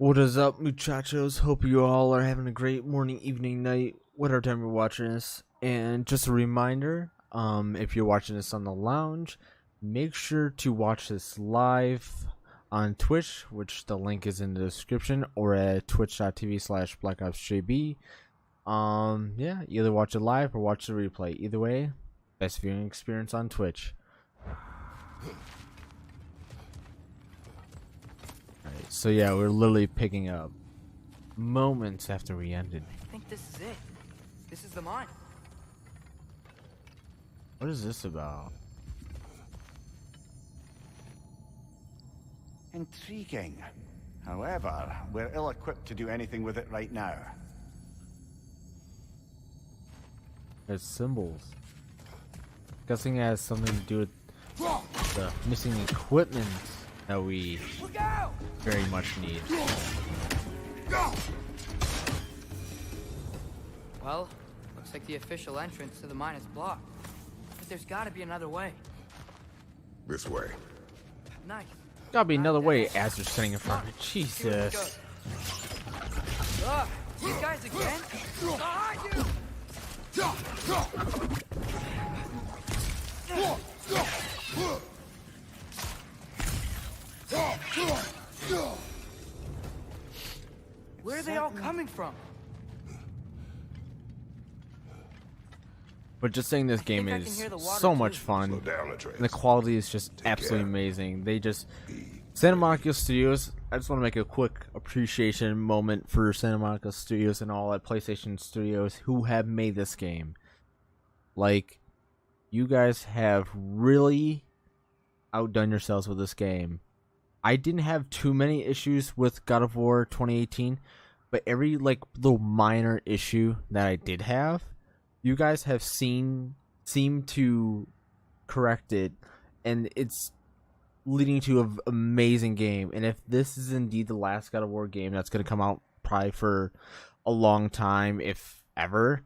What is up, muchachos? Hope you all are having a great morning, evening, night, whatever time you're watching this. And just a reminder, if you're watching this on the lounge, make sure to watch this live on Twitch, which the link is in the description, or at twitch.tv/blackopsjb. Yeah, either watch it live or watch the replay. Either way, best viewing experience on Twitch. So yeah, we're literally picking up moments after we ended. I think this is it. This is the mine. What is this about? Intriguing. However, we're ill-equipped to do anything with it right now. There's symbols. Guessing it has something to do with the missing equipment that we very much need. Well, looks like the official entrance to the mine is blocked. But there's gotta be another way. This way. Nice. Gotta be another way as they're sitting in front of me. Jesus. You guys again? Behind you! Where are they all coming from? But just saying this game is so much fun. And the quality is just absolutely amazing. They just... Santa Monica Studios, I just want to make a quick appreciation moment for Santa Monica Studios and all at PlayStation Studios who have made this game. Like, you guys have really outdone yourselves with this game. I didn't have too many issues with God of War 2018, but every like little minor issue that I did have, you guys have seemed to correct it, and it's leading to an amazing game. And if this is indeed the last God of War game that's going to come out probably for a long time, if ever,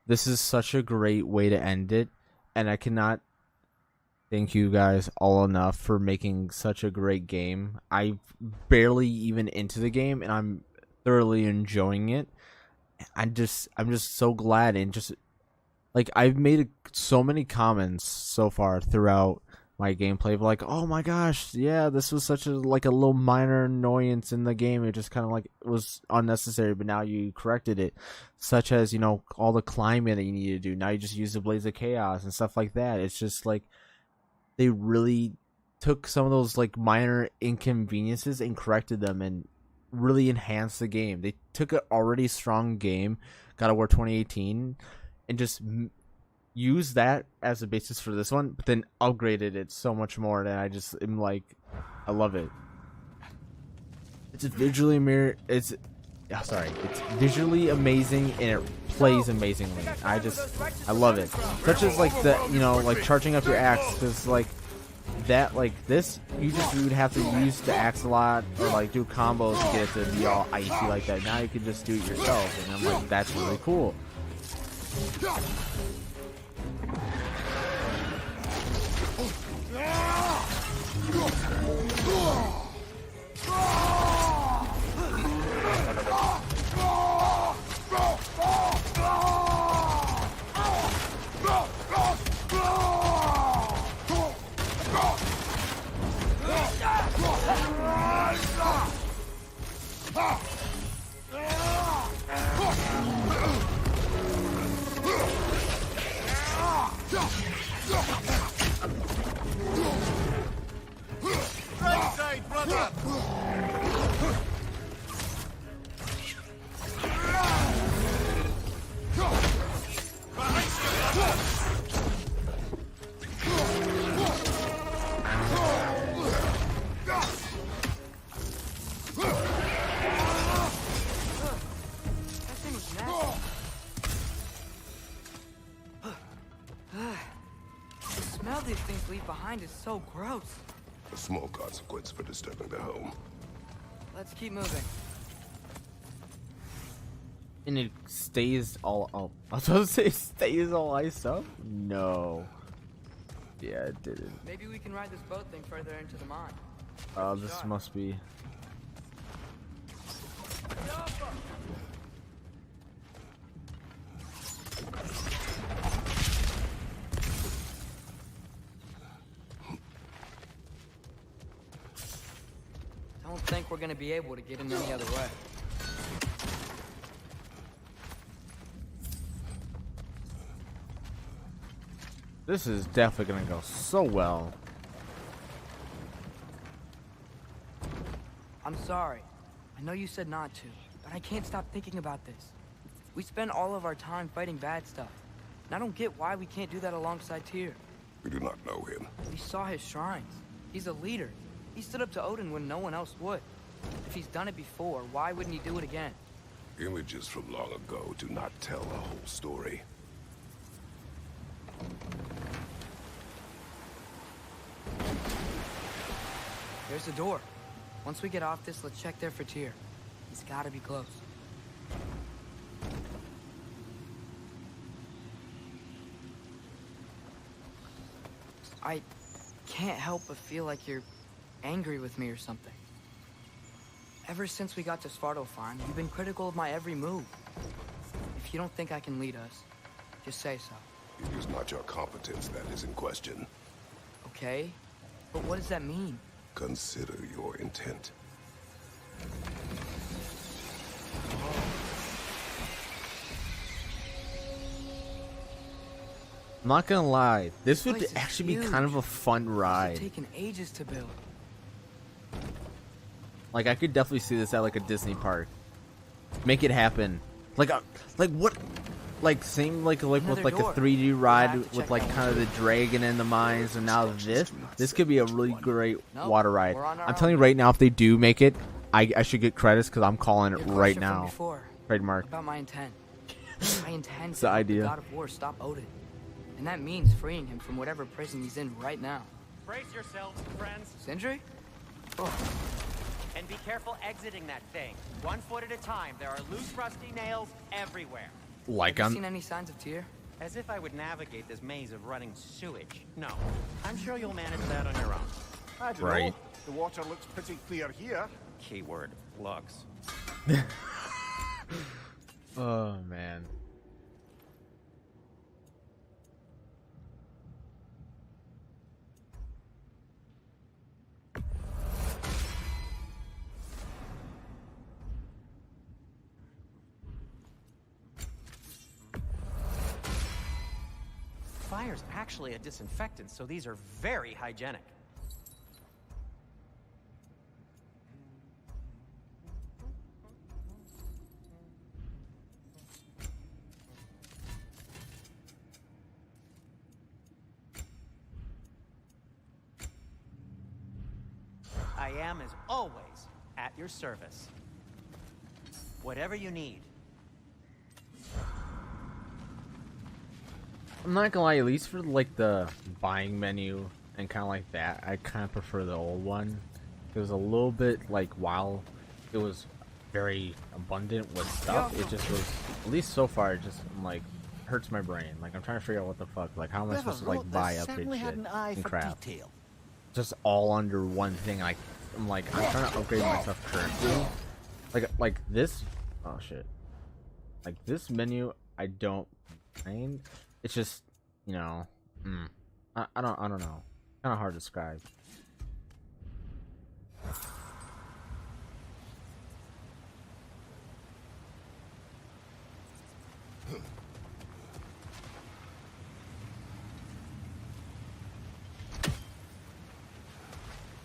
this is such a great way to end it, and I cannot thank you guys all enough for making such a great game. I'm barely even into the game, and I'm thoroughly enjoying it. I'm just so glad, and just like I've made so many comments so far throughout my gameplay of like, oh my gosh, yeah, this was such a like a little minor annoyance in the game. It just kind of like was unnecessary, but now you corrected it, such as, you know, all the climbing that you need to do. Now you just use the Blaze of Chaos and stuff like that. It's just like they really took some of those like minor inconveniences and corrected them and really enhanced the game. They took an already strong game, God of War 2018, and just used that as a basis for this one, but then upgraded it so much more, and I just am like, I love it. It's visually it's visually amazing, and it plays amazingly. I love it. Such as like the, you know, like charging up your axe, because like that, like this, you would have to use the axe a lot or like do combos to get it to be all icy like that. Now you can just do it yourself, and I'm like, that's really cool. These things leave behind is so gross. A small consequence for disturbing the home. Let's keep moving. And it stays all up. I was supposed to say stays all iced up? No. Yeah, it didn't. Maybe we can ride this boat thing further into the mine. This must be... Don't think we're gonna be able to get in any other way. This is definitely gonna go so well. I'm sorry. I know you said not to, but I can't stop thinking about this. We spend all of our time fighting bad stuff. And I don't get why we can't do that alongside Tyr. We do not know him. We saw his shrines. He's a leader. He stood up to Odin when no one else would. If he's done it before, why wouldn't he do it again? Images from long ago do not tell the whole story. There's the door. Once we get off this, let's check there for Tyr. He's gotta be close. I can't help but feel like you're angry with me or something. Ever since we got to Svartalfheim, you've been critical of my every move. If you don't think I can lead us, just say so. It is not your competence that is in question. Okay? But what does that mean? Consider your intent. I'm not gonna lie, this would place is actually be huge. kind of a fun It's ride. taken ages to build. Like I could definitely see this at like a Disney park. Make it happen. Like what? Like same like with Another like a door. 3D We'll ride have to with check like that kind of the dragon and the mines, and now this could be a really great Nope, water ride. we're on our I'm telling you own. right now, if they do make it, I should get credits because I'm calling it Your right question from now. before, Trademark. about my intent. I intend It's to the help idea. the God of War stop Odin. And that means freeing him from whatever prison he's in right now. Brace yourselves, friends, Sindri? and be careful exiting that thing. 1 foot at a time. There are loose, rusty nails everywhere. Like Have you seen I'm any signs of Tyr? As if I would navigate this maze of running sewage. No, I'm sure you'll manage that on your own. I don't Right. know. The water looks pretty clear here. Keyword, looks. oh man. Fire's actually a disinfectant, so these are very hygienic. I am, as always, at your service. Whatever you need. I'm not gonna lie, at least for like the buying menu and kind of like that, I kind of prefer the old one. It was a little bit like, while it was very abundant with stuff, it just was, at least so far, it just like hurts my brain. Like I'm trying to figure out what the fuck, like how am I supposed to like buy upgrade shit and crap? Just all under one thing. I'm like I'm trying to upgrade my stuff currently. Like this, oh shit. Like this menu, I don't mind. It's just, you know, I don't know. Kind of hard to describe.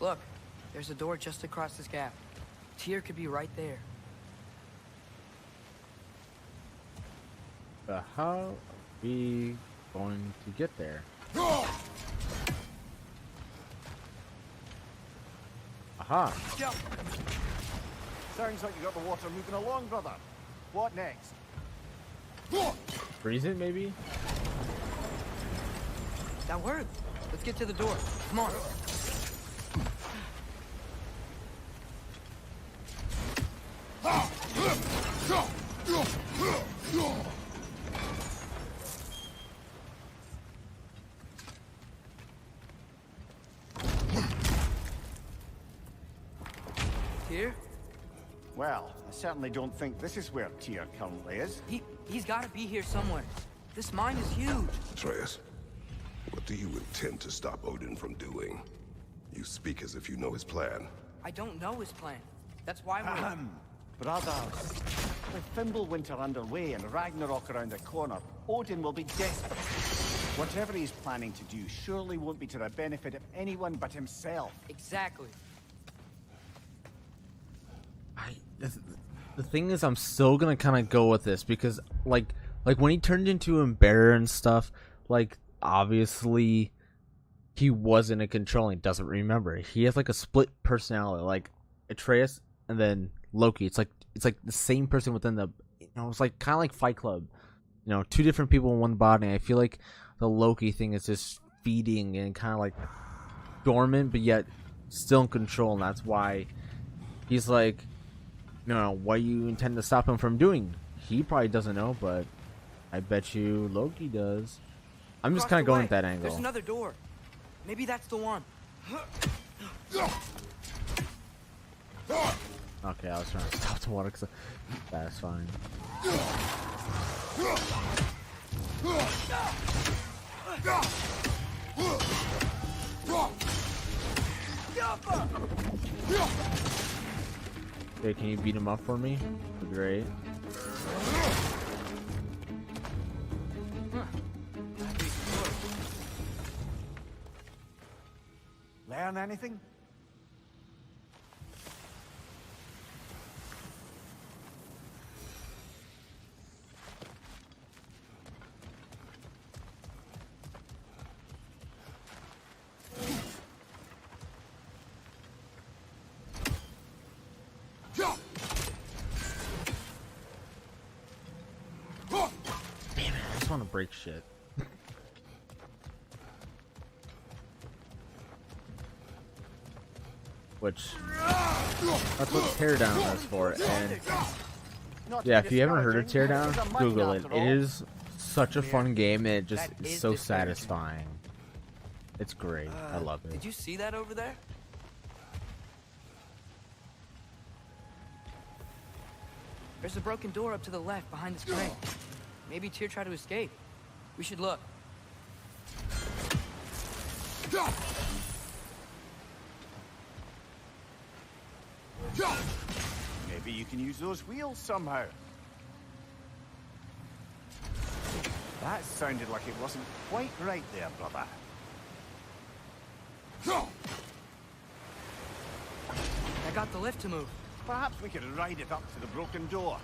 Look, there's a door just across this gap. Tyr could be right there. But how are we going to get there? Aha! Sounds like you got the water moving along, brother. What next? Freeze it, maybe? That worked. Let's get to the door. Come on. Tyr? Well, I certainly don't think this is where Tyr currently is. He's got to be here somewhere. This mine is huge. Atreus, what do you intend to stop Odin from doing? You speak as if you know his plan. I don't know his plan. That's why we're... Ahem. Brothers, with Fimbulwinter underway and Ragnarok around the corner, Odin will be desperate. Whatever he's planning to do surely won't be to the benefit of anyone but himself. Exactly. The thing is, I'm still gonna kind of go with this because, like when he turned into a bear and stuff, like obviously he wasn't in control. And he doesn't remember. He has like a split personality, like Atreus and then Loki. It's like the same person within the, it's like kind of like Fight Club, two different people in one body. I feel like the Loki thing is just feeding and kind of like dormant, but yet still in control, and that's why he's like, what you intend to stop him from doing? He probably doesn't know, but I bet you Loki does. I'm just kind of going with that angle. There's another door. Maybe that's the one. Okay, I was trying to stop the water because that's fine. Okay, can you beat him up for me? Great. Learn anything? Damn it, I just want to break shit. Which, that's what Teardown is for, and yeah, if you haven't heard of Teardown, Google it. It is such a fun game, and it just is so satisfying. It's great. I love it. Did you see that over there? There's a broken door up to the left behind this crane. Maybe Tyr tried to escape. We should look. Maybe you can use those wheels somehow. That sounded like it wasn't quite right there, brother. I got the lift to move. Perhaps we could ride it up to the broken door.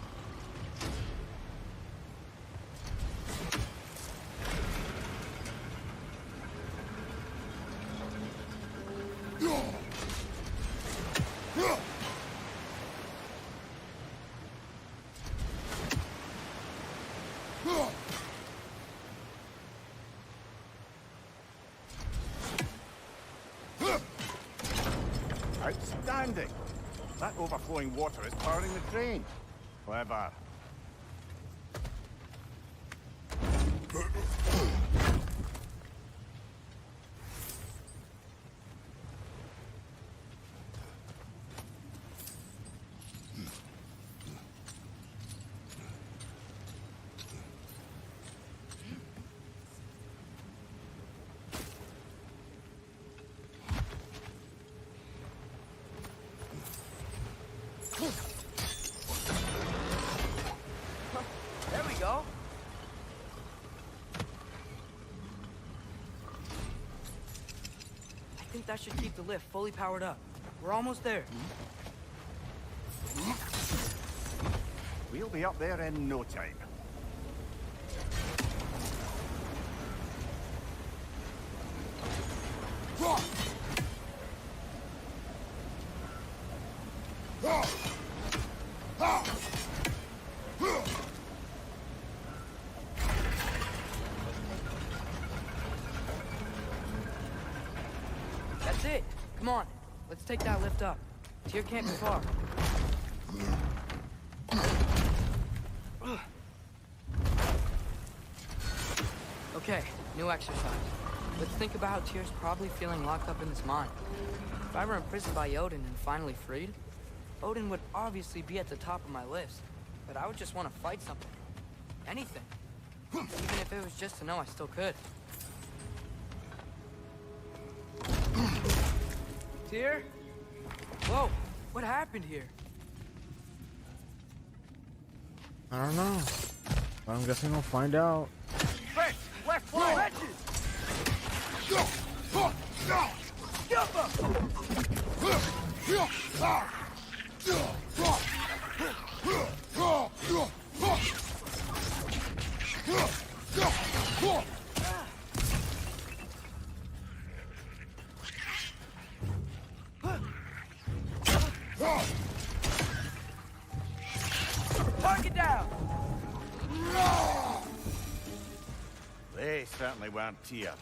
Outstanding! That overflowing water is powering the train. Clever. There we go. I think that should keep the lift fully powered up. We're almost there. We'll be up there in no time. That's it. Come on. Let's take that lift up. Tyr can't be far. Okay, new exercise. Let's think about how Tyr's probably feeling locked up in this mine. If I were imprisoned by Odin and finally freed, Odin would obviously be at the top of my list. But I would just want to fight something. Anything. Even if it was just to know I still could. Tyr? Whoa, what happened here? I don't know. But I'm guessing we'll find out. French, left flank! Target down! They certainly weren't here.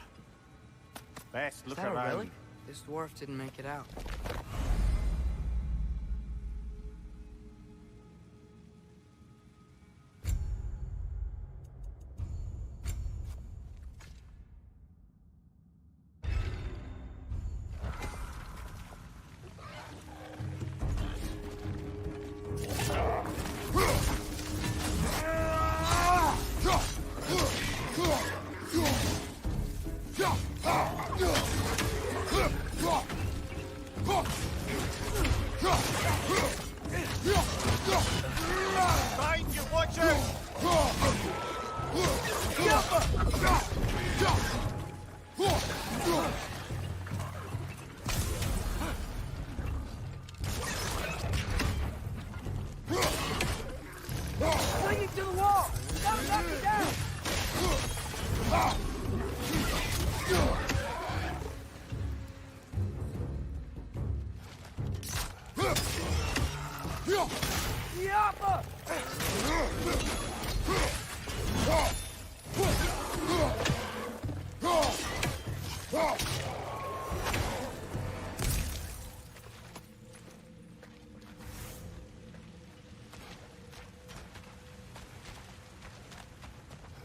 Best look Is that a around. relic? This dwarf didn't make it out. Find you, watcher! Swing it to the wall! Gotta knock it down! Yappa!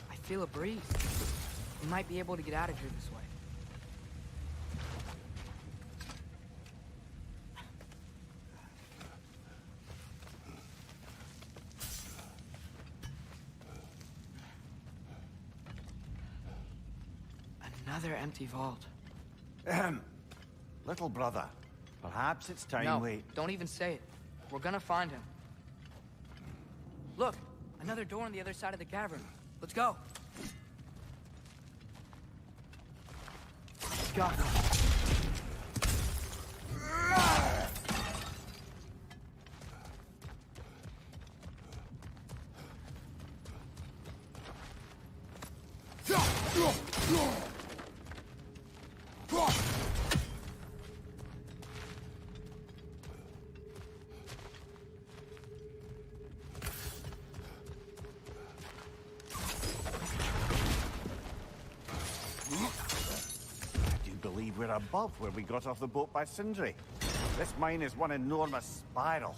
I feel a breeze. We might be able to get out of here this way. Another empty vault. Little brother, perhaps it's time No, we... don't even say it. We're gonna find him. Look, another door on the other side of the cavern. Let's go. Go. Do you believe we're above where we got off the boat by Sindri? This mine is one enormous spiral.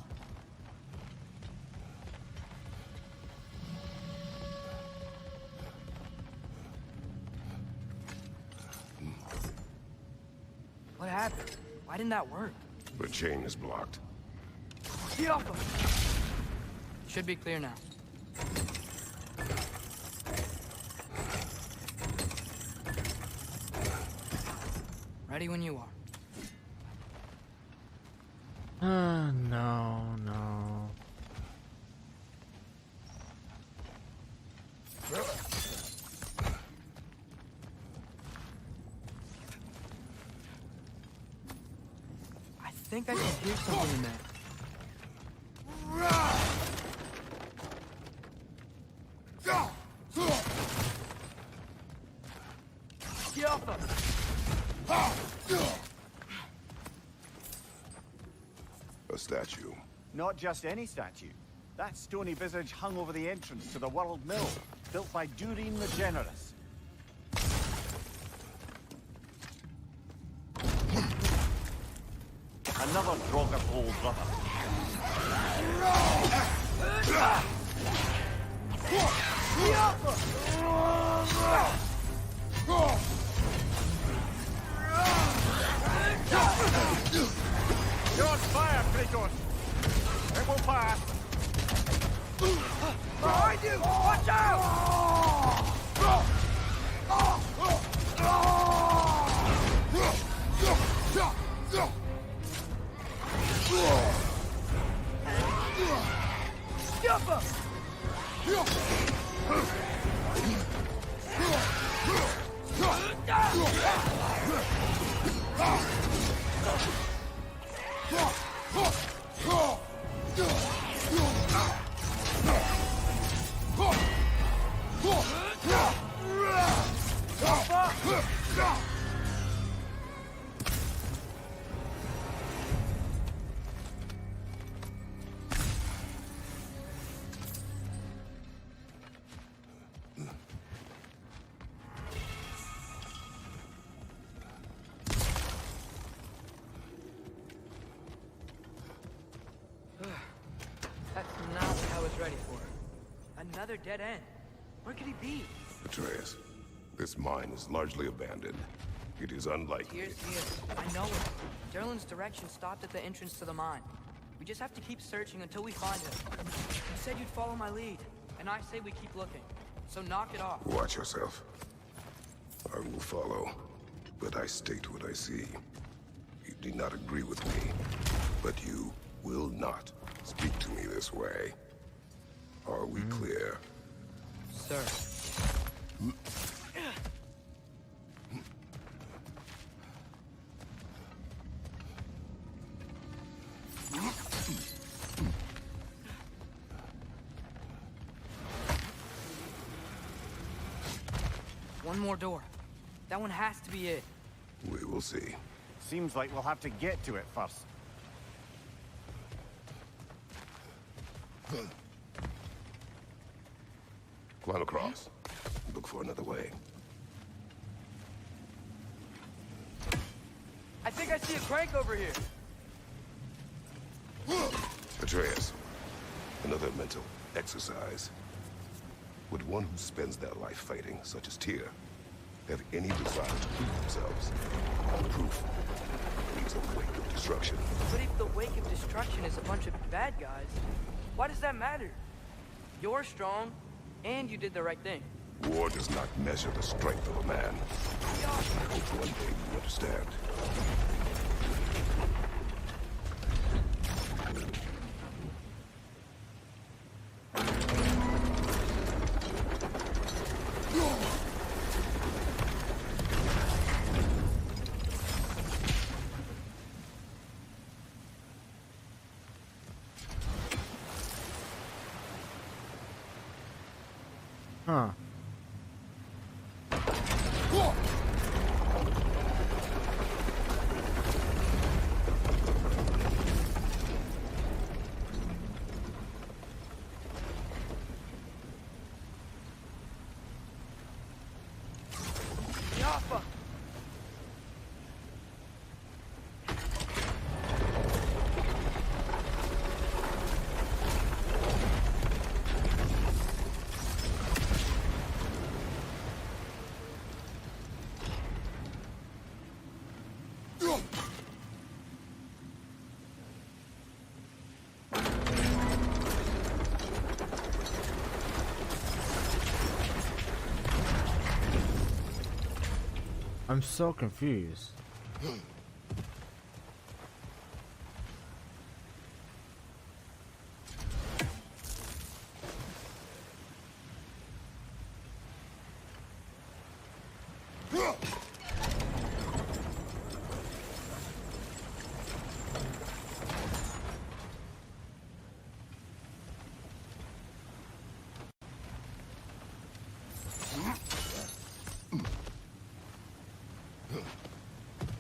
What happened? Why didn't that work? The chain is blocked. Get off him! Should be clear now. Ready when you are. No. I think I can hear something in there. Get off him! A statue. Not just any statue. That stony visage hung over the entrance to the World Mill, built by Durin the Generous. Another Draugr old brother. You're on fire, Kratos! It will pass! Behind you! Watch out! That's not what I was ready for. Another dead end. Where could he be? Atreus, this mine is largely abandoned. It is unlikely. Here's. I know it. Derlin's direction stopped at the entrance to the mine. We just have to keep searching until we find him. You said you'd follow my lead, and I say we keep looking. So knock it off. Watch yourself. I will follow, but I state what I see. You do not agree with me, but you will not speak to me this way. Are we clear? Sir. One more door. That one has to be it. We will see. Seems like we'll have to get to it first. Climb across. Look for another way. I think I see a crank over here. Atreus, another mental exercise. Would one who spends their life fighting, such as Tyr, have any desire to prove themselves? Proof leaves a wake of destruction. But if the wake of destruction is a bunch of bad guys, why does that matter? You're strong, and you did the right thing. War does not measure the strength of a man. I hope one day you understand. Huh. Yaffa! I'm so confused.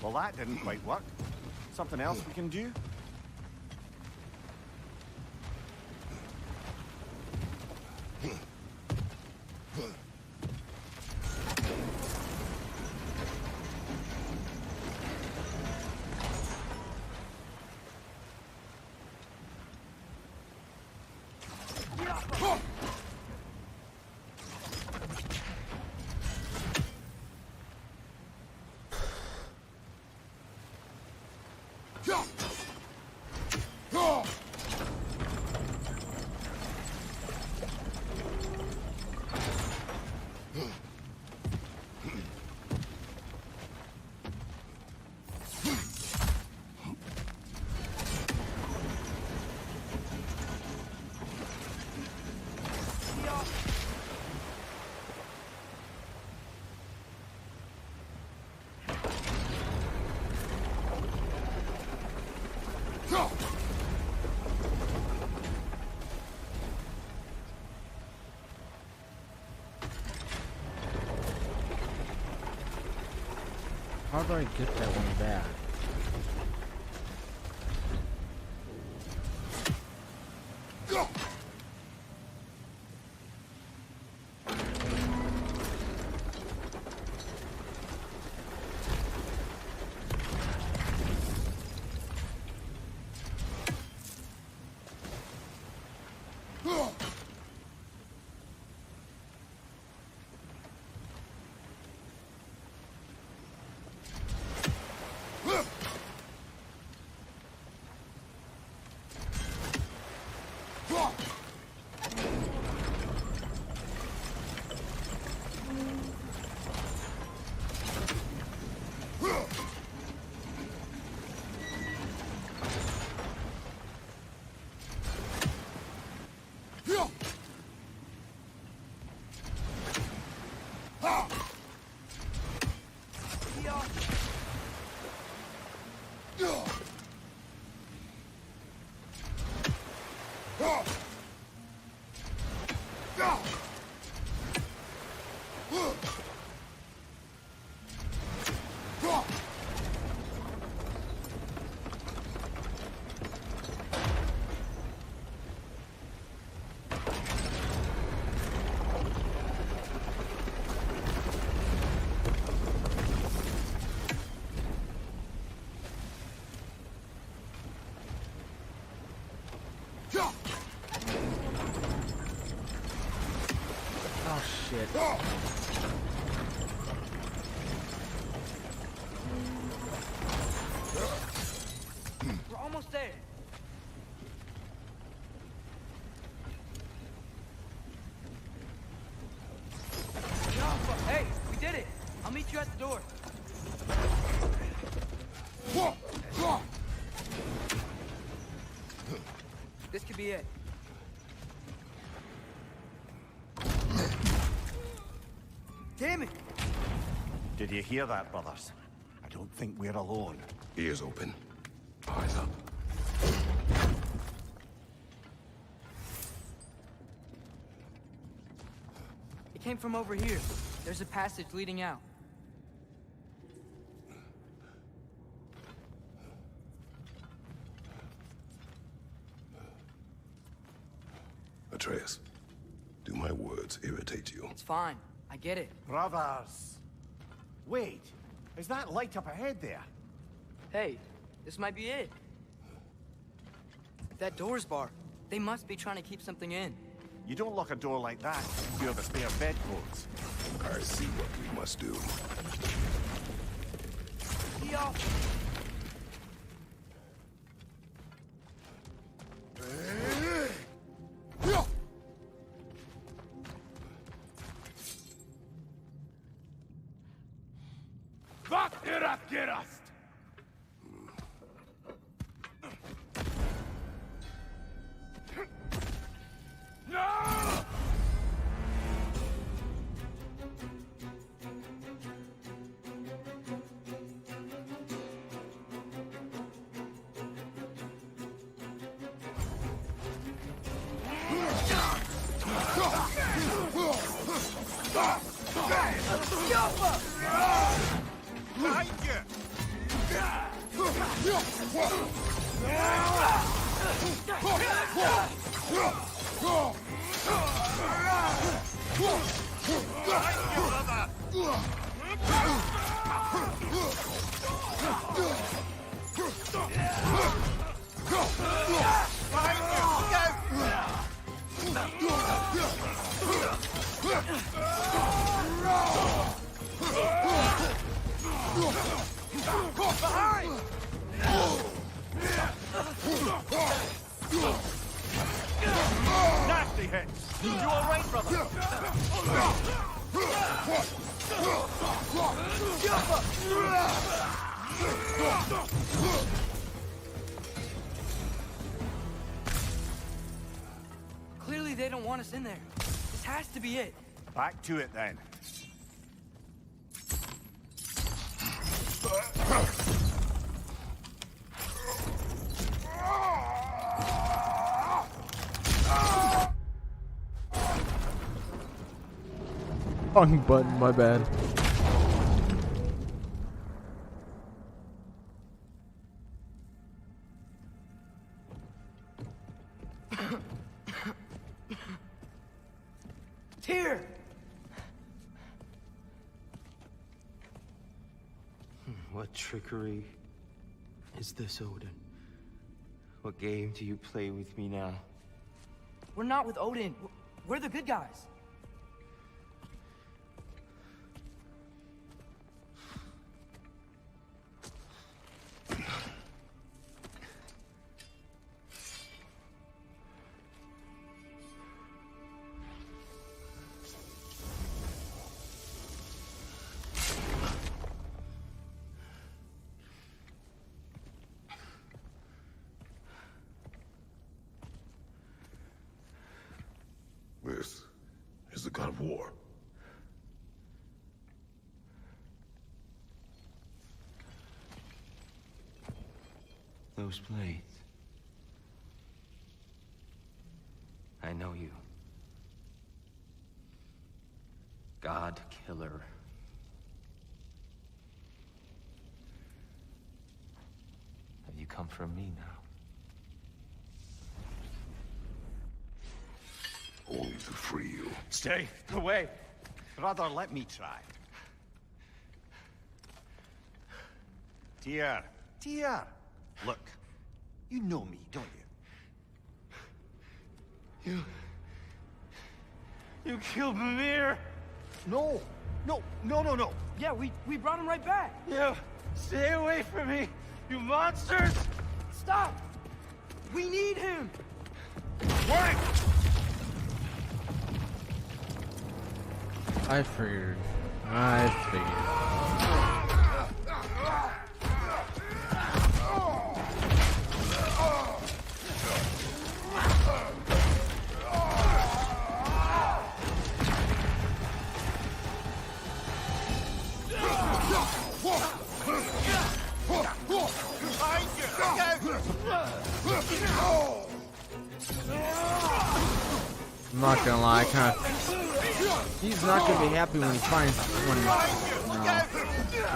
Well, that didn't quite work. Something else we can do? How do I get that one back? Oh shit. We're almost there. Hey, we did it. I'll meet you at the door. This could be it. Damn it! Did you hear that, brothers? I don't think we're alone. Ears open. Eyes up. It came from over here. There's a passage leading out. Atreus, do my words irritate you? It's fine. I get it. Brothers! Wait, is that light up ahead there? Hey, this might be it. That door's barred. They must be trying to keep something in. You don't lock a door like that. You're the spare bedclothes. I see what we must do. Yo! Nasty hits! You alright, brother? Clearly they don't want us in there. This has to be it. Back to it then. Wrong button, my bad. What trickery is this, Odin? What game do you play with me now? We're not with Odin. We're the good guys. This is the god of war. Those blades. I know you. God Killer. Have you come for me now? Only to free you. Stay away. Brother, let me try. Dear. Look, you know me, don't you? You killed Mimir! No. Yeah, we brought him right back. You stay away from me, you monsters! Stop! We need him! Wait! I figured. I'm not gonna lie, he's not gonna be happy when he finds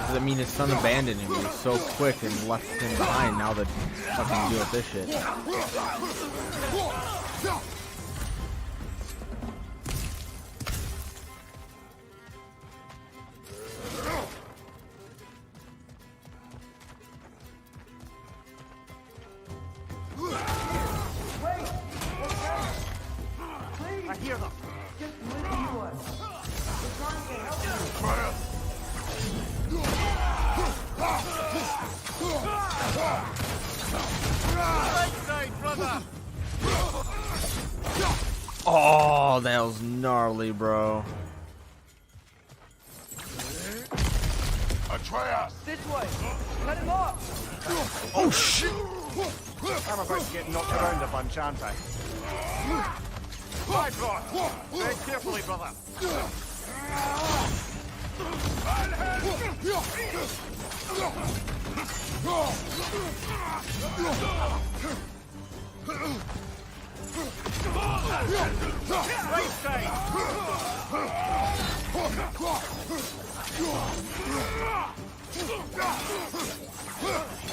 does it mean his son abandoned him? He was so quick and left him behind. Now that fucking deal with this shit. I hear them. Just listen to us. We're trying to help you. Right side, brother. Oh, that was gnarly, bro. Atreus! This way. Cut him off. Oh shit! I'm about to get knocked around a bunch, aren't I? Right, Rod. Very carefully, brother. Right side.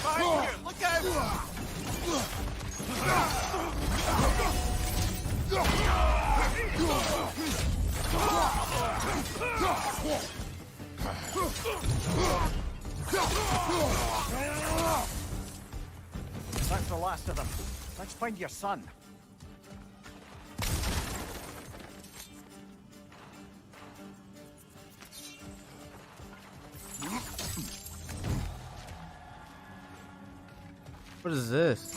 Behind you. Look out. That's the last of them. Let's find your son. What is this?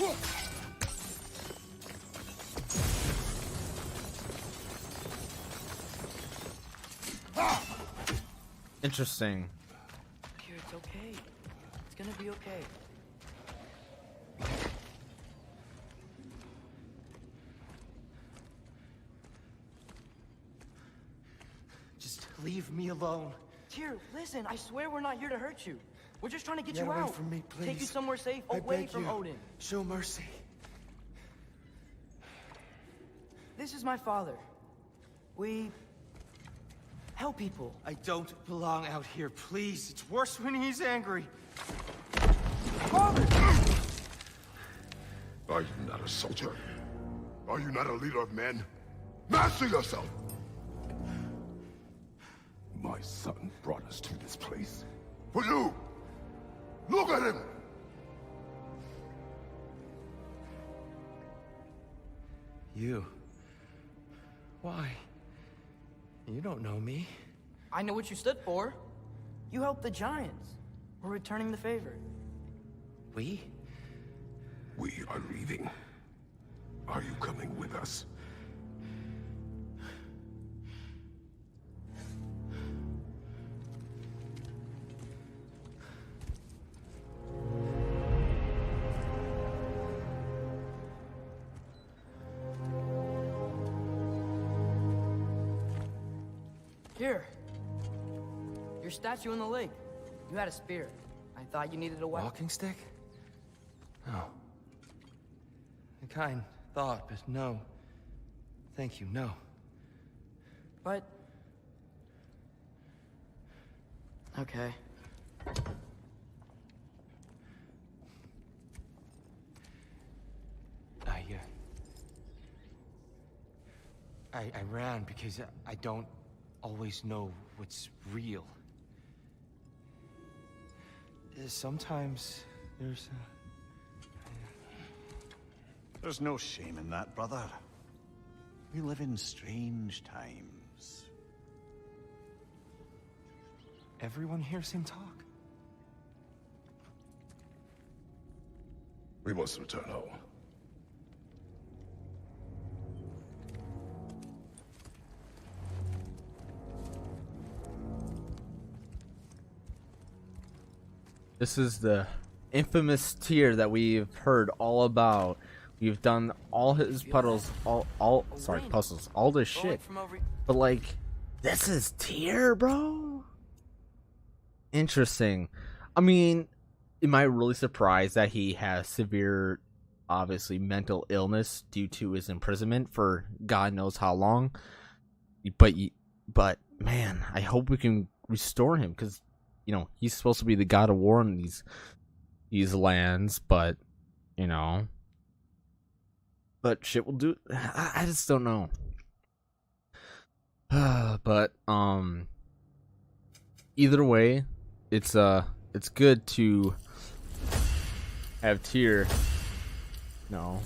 Interesting. Here, it's okay. It's gonna be okay. Just leave me alone. Tyr, listen, I swear we're not here to hurt you. We're just trying to get Get you away out. from me, Take you please. somewhere safe, I away beg from you. Odin. Show mercy. This is my father. We help people. I don't belong out here, please. It's worse when he's angry. Father! Are you not a soldier? Are you not a leader of men? Master yourself! My son brought us to this place. For you! Look at him! You. Why? You don't know me. I know what you stood for. You helped the Giants. We're returning the favor. We? We are leaving. Are you coming with us? Here. Your statue in the lake. You had a spear. I thought you needed a weapon. Walking stick? No. A kind thought, but no. Thank you, no. But... Okay. I ran because I don't always know what's real. Sometimes there's There's no shame in that, brother. We live in strange times. everyone hears him talk. We must return home. This is the infamous tier that we've heard all about. We've done all his puzzles, puzzles, all this shit. But like, this is tier, bro. Interesting. I mean, am I really surprised that he has severe, obviously, mental illness due to his imprisonment for God knows how long? But man, I hope we can restore him, because you know he's supposed to be the god of war in these lands, but you know, but shit will do. I just don't know. But either way, it's good to have Tyr. No.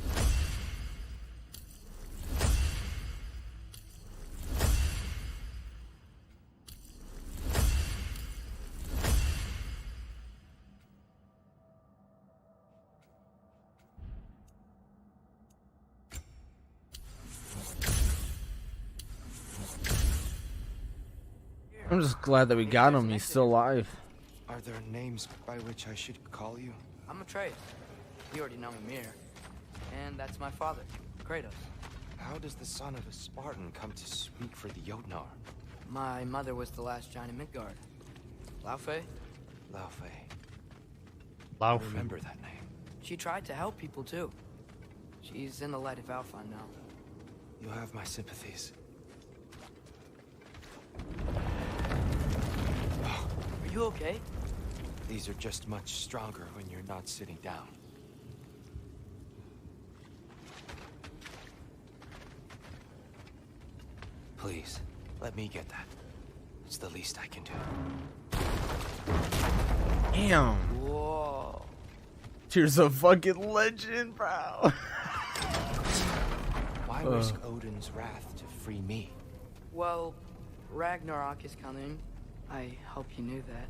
I'm just glad that we got him. He's still alive. Are there names by which I should call you? I'm Atreus. You already know me, Mir. And that's my father, Kratos. How does the son of a Spartan come to speak for the Jotnar? My mother was the last giant in Midgard. Laufey? Laufey. Laufey. I remember that name. She tried to help people, too. She's in the light of Alphon now. You have my sympathies. Are you okay? These are just much stronger when you're not sitting down. Please, let me get that. It's the least I can do. Damn. Whoa. Tyr's a fucking legend, bro. Why risk Odin's wrath to free me? Well, Ragnarok is coming. I hope you knew that.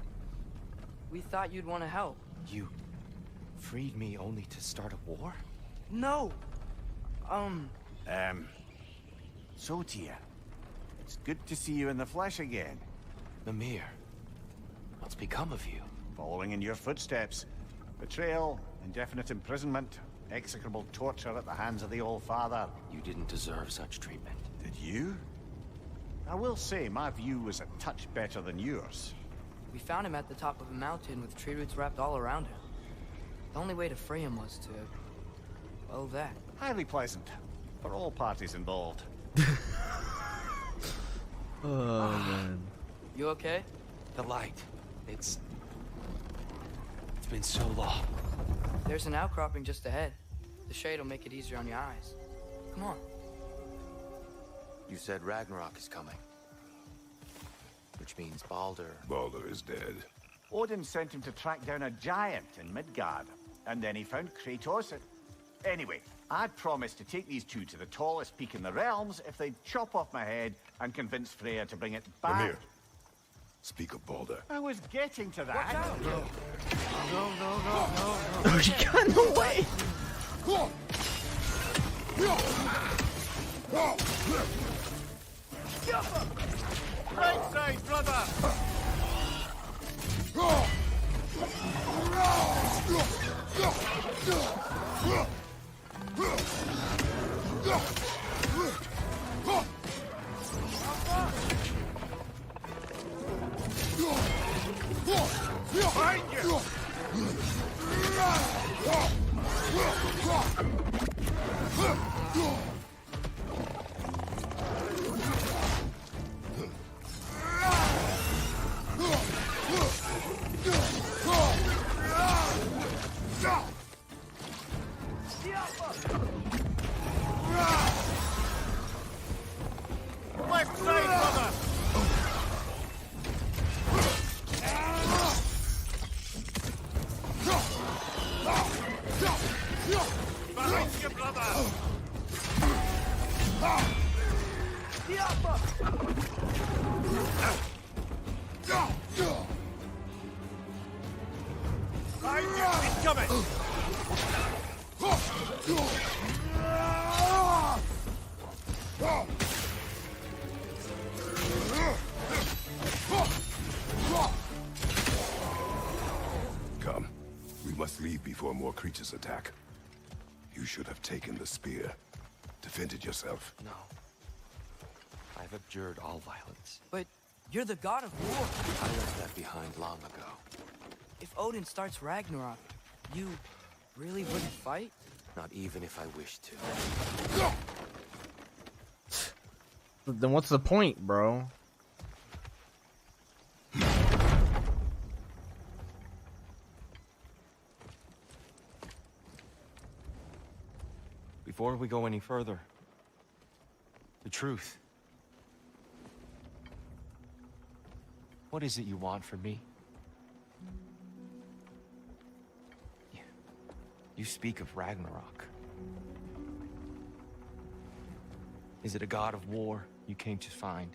We thought you'd want to help. You freed me only to start a war? No! So Tyr, it's good to see you in the flesh again. Mimir, what's become of you? Following in your footsteps. Betrayal, indefinite imprisonment, execrable torture at the hands of the Old Father. You didn't deserve such treatment. Did you? I will say, my view was a touch better than yours. We found him at the top of a mountain with tree roots wrapped all around him. The only way to free him was to... well, that. Highly pleasant. For all parties involved. Oh, man. You okay? The light. It's been so long. There's an outcropping just ahead. The shade will make it easier on your eyes. Come on. You said Ragnarok is coming. Which means Baldur. Baldur is dead. Odin sent him to track down a giant in Midgard, and then he found Kratos. Anyway, I'd promised to take these two to the tallest peak in the realms if they'd chop off my head and convince Freya to bring it back. Mimir, speak of Balder. I was getting to that. No. She got in the way. Right side, brother! Behind you! Left side, brother! Behind you, brother! Behind you! He's coming! Come. We must leave before more creatures attack. You should have taken the spear. Defended yourself. No. I've abjured all violence. But you're the god of war. I left that behind long ago. If Odin starts Ragnarok, you really wouldn't fight? Not even if I wished to. Then what's the point, bro? Before we go any further, the truth. What is it you want from me? You speak of Ragnarok. Is it a god of war you came to find?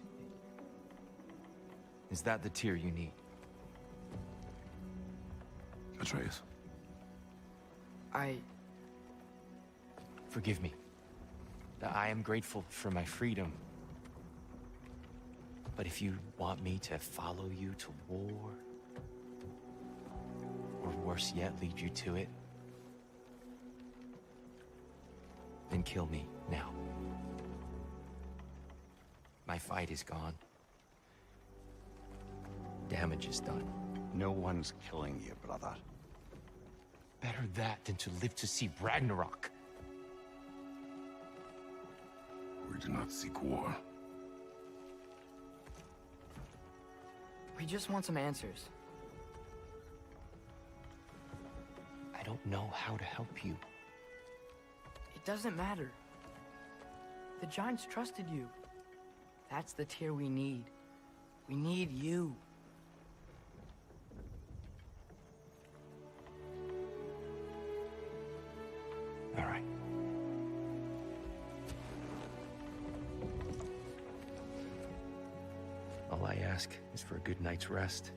Is that the tear you need? Atreus. Forgive me. I am grateful for my freedom. But if you want me to follow you to war, or worse yet, lead you to it, then kill me now. My fight is gone. Damage is done. No one's killing you, brother. Better that than to live to see Ragnarok. We do not seek war. We just want some answers. I don't know how to help you. It doesn't matter. The Giants trusted you. That's the tear we need. We need you. All right. All I ask is for a good night's rest.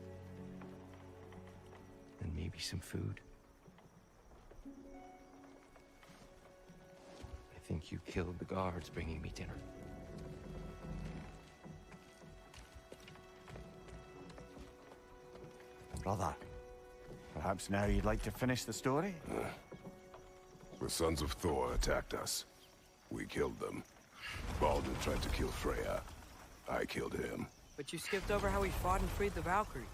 And maybe some food. I think you killed the guards bringing me dinner. Brother, perhaps now you'd like to finish the story? The sons of Thor attacked us. We killed them. Baldur tried to kill Freya. I killed him. But you skipped over how we fought and freed the Valkyries.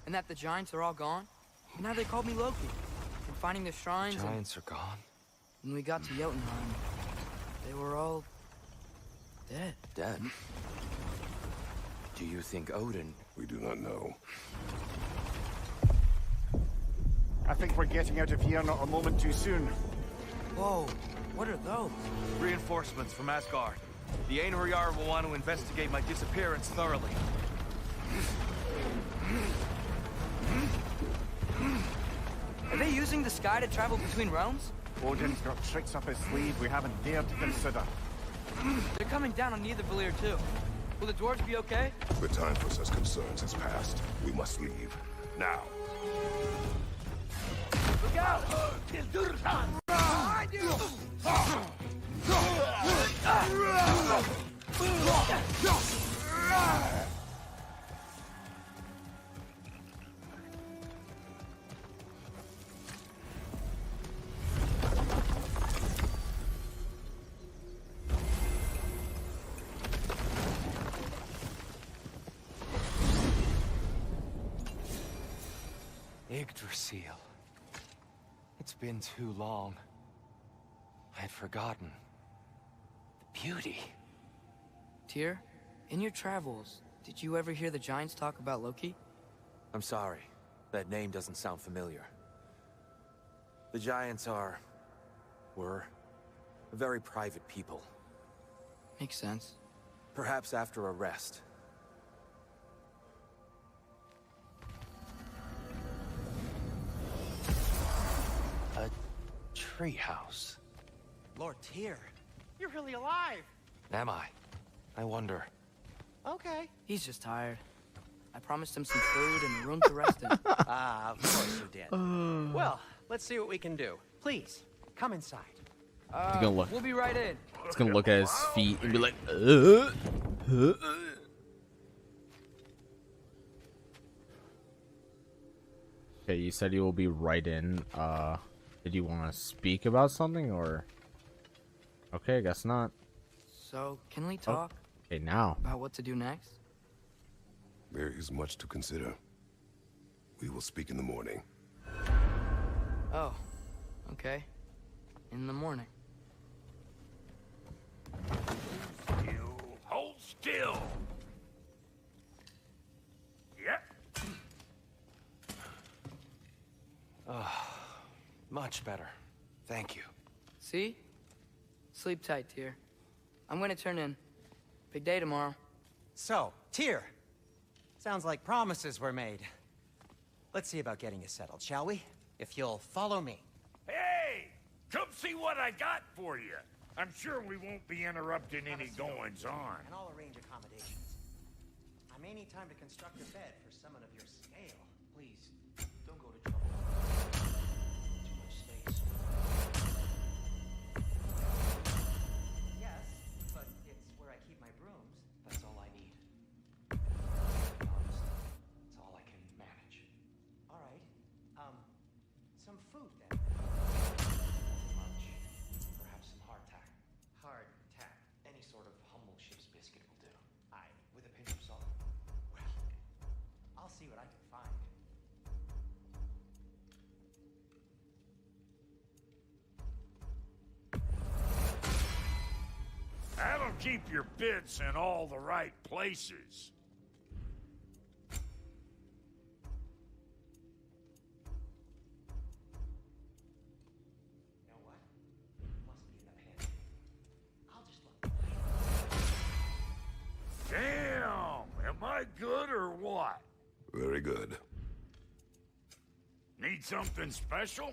And that the Giants are all gone. And now they called me Loki. And finding the shrines Giants are gone. when we got to Jotunheim, they were all dead. Dead. Do you think Odin... We do not know. I think we're getting out of here not a moment too soon. Whoa, what are those? Reinforcements from Asgard. The Einherjar will want to investigate my disappearance thoroughly. Are they using the sky to travel between realms? Odin's got tricks up his sleeve we haven't dared to consider. They're coming down on Nidavellir too. Will the dwarves be okay? The time for such concerns has passed. We must leave. Now. Look out! Yggdrasil. It's been too long. I'd forgotten. The beauty. Tyr, in your travels, did you ever hear the giants talk about Loki? I'm sorry. That name doesn't sound familiar. The Giants were very private people. Makes sense. Perhaps after a rest. A treehouse. Lord Tyr, you're really alive. Am I? I wonder. Okay. He's just tired. I promised him some food and a room to rest in. Ah, of course you did. Well, let's see what we can do. Please, come inside. He's gonna look. We'll be right in. It's gonna look at his feet and be like, Okay, you said you will be right in. Did you want to speak about something or? Okay, I guess not. So, can we talk Okay, now. about what to do next? There is much to consider. We will speak in the morning. Oh, okay. In the morning. Hold still. Yep. Much better. Thank you. See? Sleep tight, Tyr. I'm gonna turn in. Big day tomorrow. So, Tyr. Sounds like promises were made. Let's see about getting you settled, shall we? If you'll follow me. Hey! Come see what I got for you. I'm sure we won't be interrupting any goings-on. And I'll arrange accommodations. I may need time to construct a bed for someone of your scale. Please, don't go to trouble. Too much space. Yes, but it's where I keep my brooms. That's all I need. Honest, it's all I can manage. All right. Some food then. Nothing much. Perhaps some hardtack. Hard tack. Any sort of humble ship's biscuit will do. Aye. With a pinch of salt. Well, I'll see what I can find. That'll keep your bits in all the right places. You know what? Must be in the pantry. I'll just look. Damn! Am I good or what? Very good. Need something special?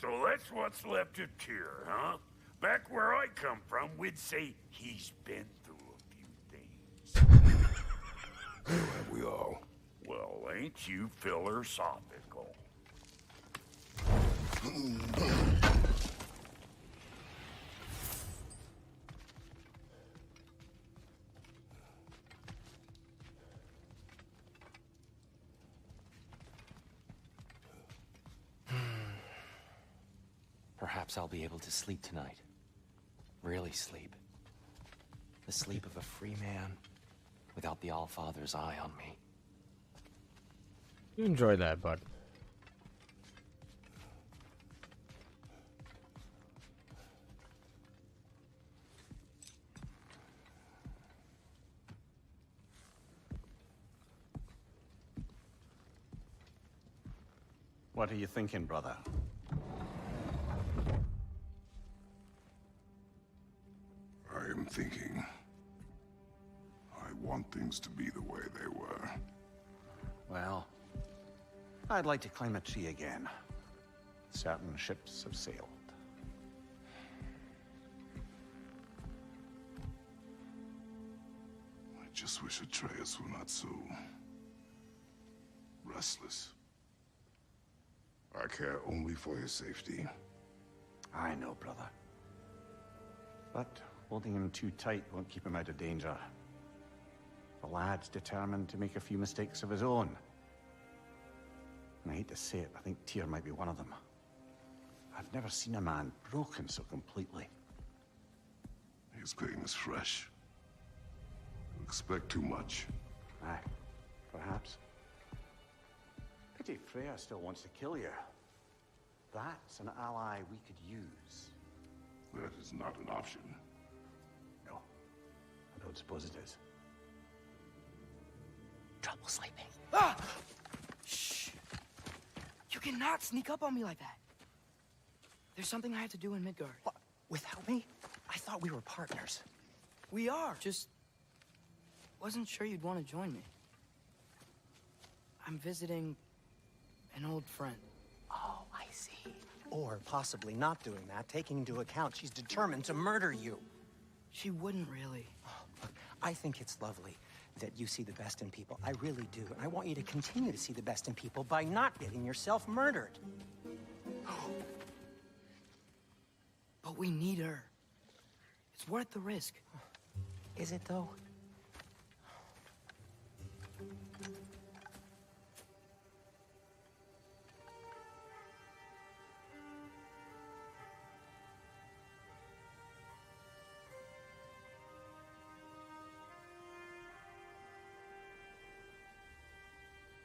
So that's what's left of Tyr, huh? Back where I come from, we'd say he's been through a few things. So have we all. Well, ain't you philosophical? Perhaps I'll be able to sleep tonight. Really sleep. The sleep of a free man without the Allfather's eye on me. You enjoy that, bud. What are you thinking, brother? I am thinking. I want things to be the way they were. Well, I'd like to climb a tree again. Certain ships have sailed. I just wish Atreus were not so restless. I care only for his safety. I know, brother. But holding him too tight won't keep him out of danger. The lad's determined to make a few mistakes of his own. And I hate to say it, I think Tyr might be one of them. I've never seen a man broken so completely. His pain is fresh. You expect too much. Aye, perhaps. Pity Freya still wants to kill you. That's an ally we could use. That is not an option. No, I don't suppose it is. Trouble sleeping. Ah! Shh! You cannot sneak up on me like that. There's something I have to do in Midgard. What? Without me? I thought we were partners. We are. Just wasn't sure you'd want to join me. I'm visiting an old friend. Oh, I see. Or possibly not doing that, taking into account she's determined to murder you. She wouldn't really. Look, I think it's lovely that you see the best in people. I really do. And I want you to continue to see the best in people by not getting yourself murdered. But we need her. It's worth the risk. Is it, though?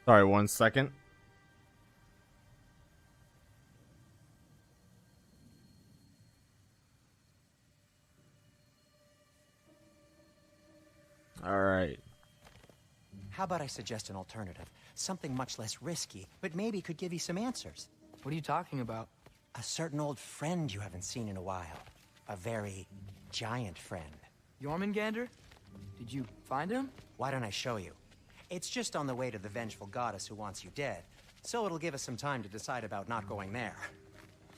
Sorry, 1 second. All right. How about I suggest an alternative? Something much less risky, but maybe could give you some answers. What are you talking about? A certain old friend you haven't seen in a while. A very giant friend. Jormungandr? Did you find him? Why don't I show you? It's just on the way to the vengeful goddess who wants you dead, so it'll give us some time to decide about not going there.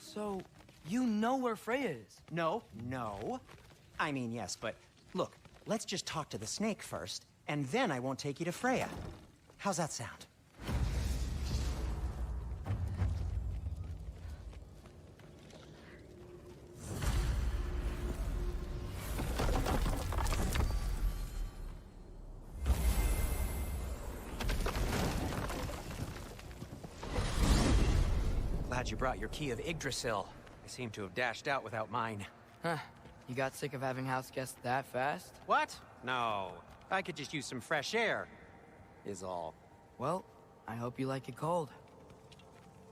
So, you know where Freya is? No. I mean, yes, but look, let's just talk to the snake first, and then I won't take you to Freya. How's that sound? Glad you brought your key of Yggdrasil. I seem to have dashed out without mine. Huh. You got sick of having house guests that fast? What? No. I could just use some fresh air, is all. Well, I hope you like it cold.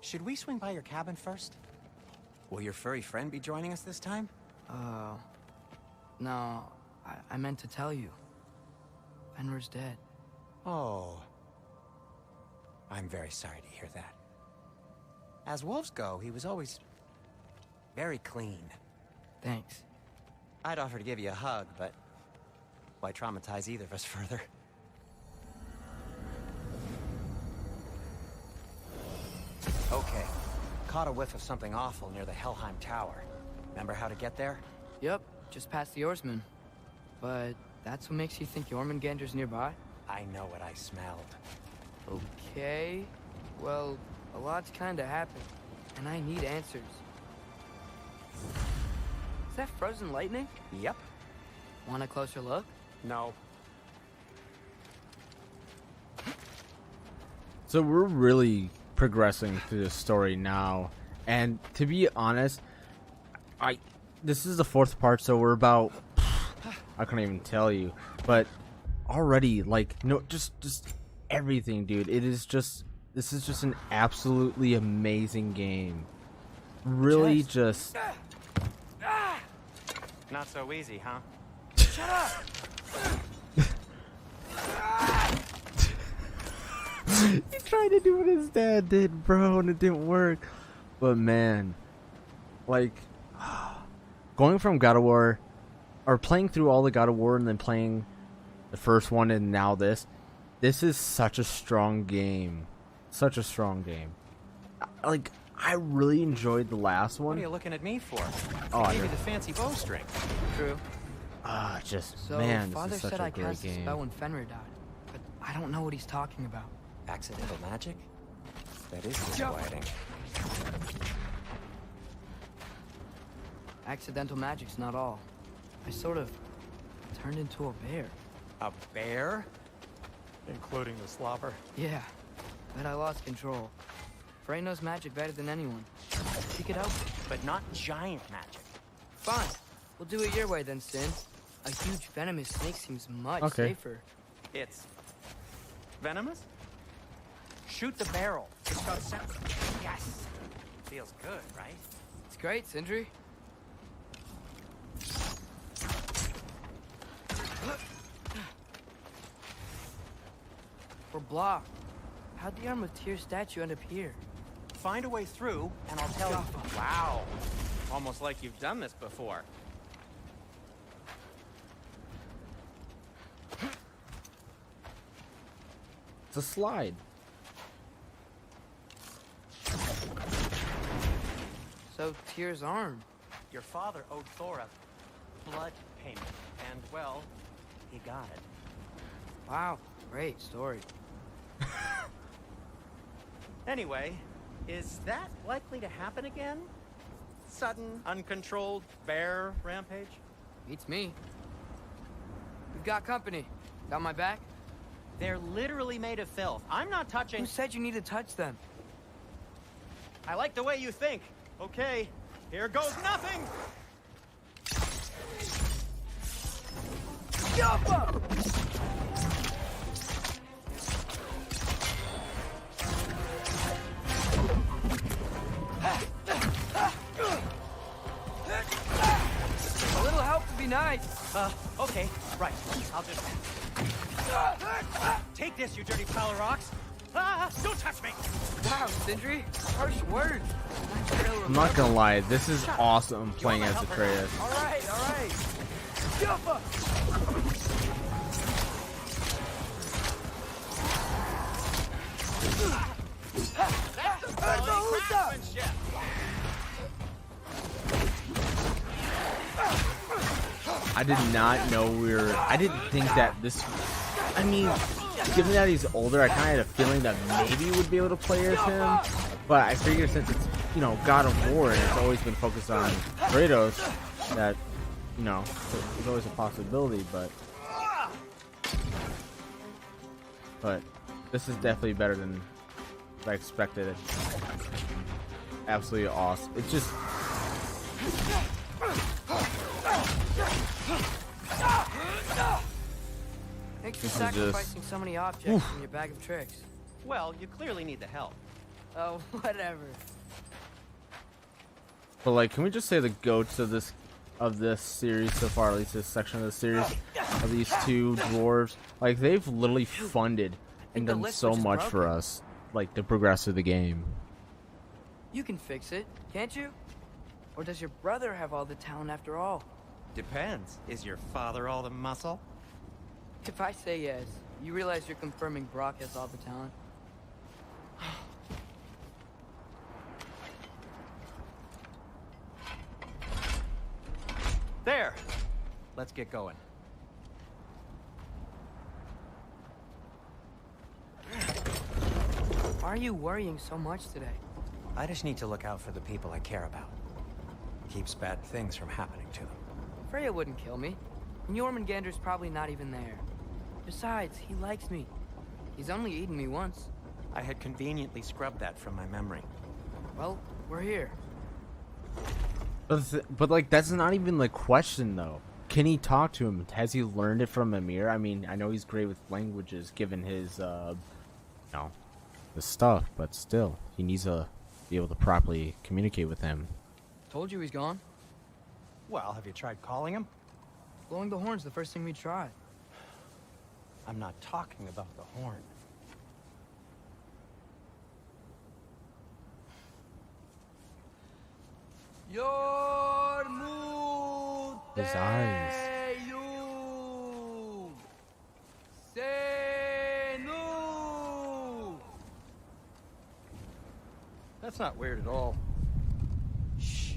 Should we swing by your cabin first? Will your furry friend be joining us this time? No. I meant to tell you. Fenrir's dead. Oh. I'm very sorry to hear that. As wolves go, he was always very clean. Thanks. I'd offer to give you a hug, but why traumatize either of us further? Okay. Caught a whiff of something awful near the Helheim Tower. Remember how to get there? Yep, just past the oarsman. But that's what makes you think Jormungandr's nearby? I know what I smelled. Okay. Well, a lot's kinda happened, and I need answers. Is that frozen lightning? Yep. Want a closer look? No. So we're really progressing through the story now, and to be honest, this is the fourth part, so we're about, I can't even tell you, but already, like, no, just everything, dude. This is just an absolutely amazing game. Really just... Not so easy, huh? Shut up! He tried to do what his dad did, bro, and it didn't work. But man, like, going from God of War, or playing through all the God of War and then playing the first one and now this is such a strong game. Such a strong game. Like, I really enjoyed the last one. What are you looking at me for? Oh, I gave you the fancy bowstring. True. Just, So, man, Father this is such said a I great cast a game. spell when Fenrir died, but I don't know what he's talking about. Accidental magic? That is disquieting. Accidental magic's not all. I sort of turned into a bear. A bear? Including the slobber. Yeah, but I lost control. Frey knows magic better than anyone. He could help me. But not giant magic. Fine. We'll do it your way then, Sin. A huge venomous snake seems much Okay. safer. It's venomous? Shoot the barrel. It's got Yes. Feels good, right? It's great, Sindri. We're blocked. How'd the Arm of Tears statue end up here? Find a way through, and I'll tell you. Wow. Almost like you've done this before. It's a slide. So, Tyr's arm. Your father owed Thor a blood payment, and, well, he got it. Wow, great story. Anyway, is that likely to happen again? Sudden, uncontrolled bear rampage? Beats me. We've got company. Got my back? They're literally made of filth. I'm not touching... Who said you need to touch them? I like the way you think. Okay, here goes nothing! Jumbo! A little help would be nice. Okay, right. I'll just... Take this, you dirty pile of rocks! Don't touch me! Wow, Sindri, harsh words. I'm not gonna lie, this is awesome playing as Atreus. All right. Jumbo! I did not know I didn't think that this... I mean, given that he's older, I kind of had a feeling that maybe he would be able to play as him. But I figured since it's, you know, God of War and it's always been focused on Kratos, that, you know, there's always a possibility, but this is definitely better than I expected. Absolutely awesome. It's just... Thanks for This is sacrificing so many objects in your bag of tricks. Well, you clearly need the help. Oh, whatever. But like, can we just say the goats of this series so far, at least this section of the series, of these two dwarves, like they've literally funded and the done lift so switch is much for broken. us, like to progress through the game. You can fix it, can't you? Or does your brother have all the talent after all? Depends. Is your father all the muscle? If I say yes, you realize you're confirming Brock has all the talent? There! Let's get going. Why are you worrying so much today? I just need to look out for the people I care about. Keeps bad things from happening to them. Freya wouldn't kill me. And Jormungandr's probably not even there. Besides, he likes me. He's only eaten me once. I had conveniently scrubbed that from my memory. Well, we're here. But like that's not even the question though. Can he talk to him? Has he learned it from Amir? I mean, I know he's great with languages given his the stuff, but still, he needs to be able to properly communicate with him. Told you he's gone. Well, have you tried calling him? Blowing the horn's the first thing we tried. I'm not talking about the horn. Your mood. His eyes. That's not weird at all. Shh.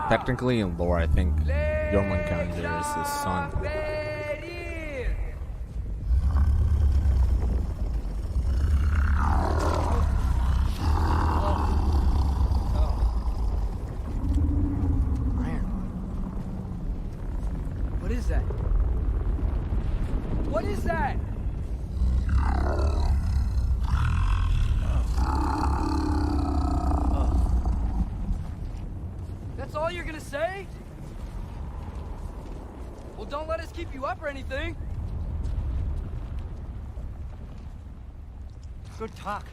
Technically, in lore, I think Jormungandr is his son. Iron. What is that? What is that? That's all you're gonna say? Well, don't let us keep you up or anything. Good talk.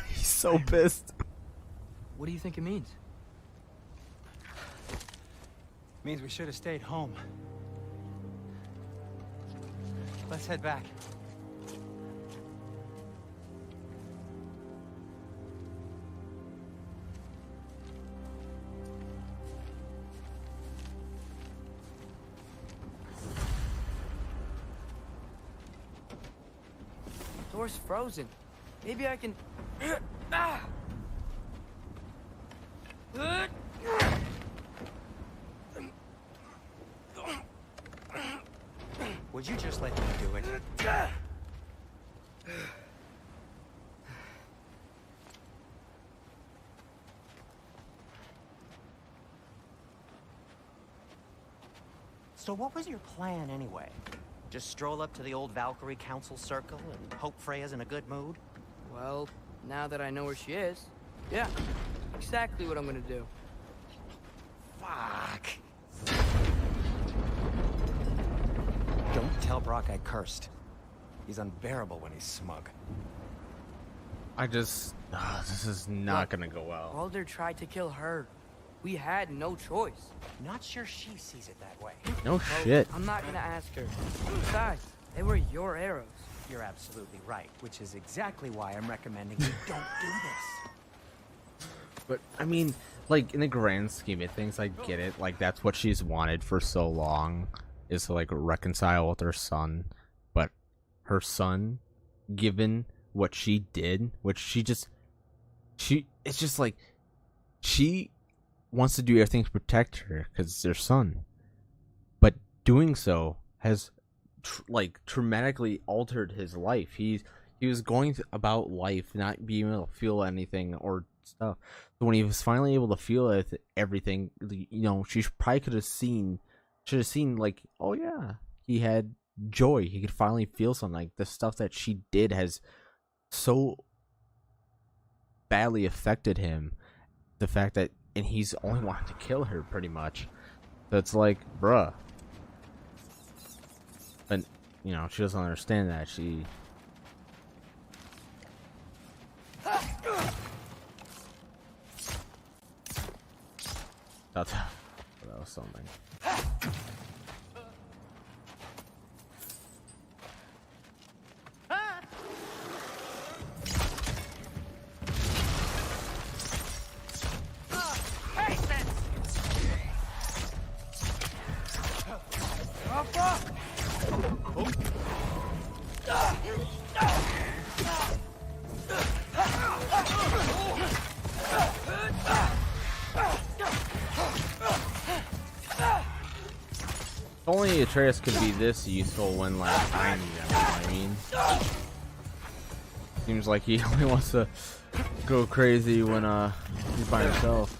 He's so pissed. What do you think it means? Means we should have stayed home. Let's head back. Door's frozen. Maybe I can... Ah! Would you just let me do it? So what was your plan anyway? Just stroll up to the old Valkyrie Council Circle and hope Freya's in a good mood? Well, now that I know where she is, yeah, exactly what I'm gonna do. Fuck. Don't tell Brock I cursed. He's unbearable when he's smug. This is not gonna go well. Baldur tried to kill her. We had no choice. Not sure she sees it that way. No shit. I'm not gonna ask her. Besides, they were your arrows. You're absolutely right, which is exactly why I'm recommending you don't do this. But I mean, like in the grand scheme of things, I get it. Like that's what she's wanted for so long, is to like reconcile with her son. But her son, given what she did, it's just like she wants to do everything to protect her because it's their son, but doing so has traumatically altered his life. He was going about life not being able to feel anything or stuff. So when he was finally able to feel everything, she probably should have seen like, oh yeah, he had joy. He could finally feel something. Like the stuff that she did has so badly affected him. The fact that, and he's only wanted to kill her pretty much. That's like, bruh. But you know, she doesn't understand that. That was something. Only Atreus could be this useful when like I need him, you know what I mean? Seems like he only wants to go crazy when he's by himself.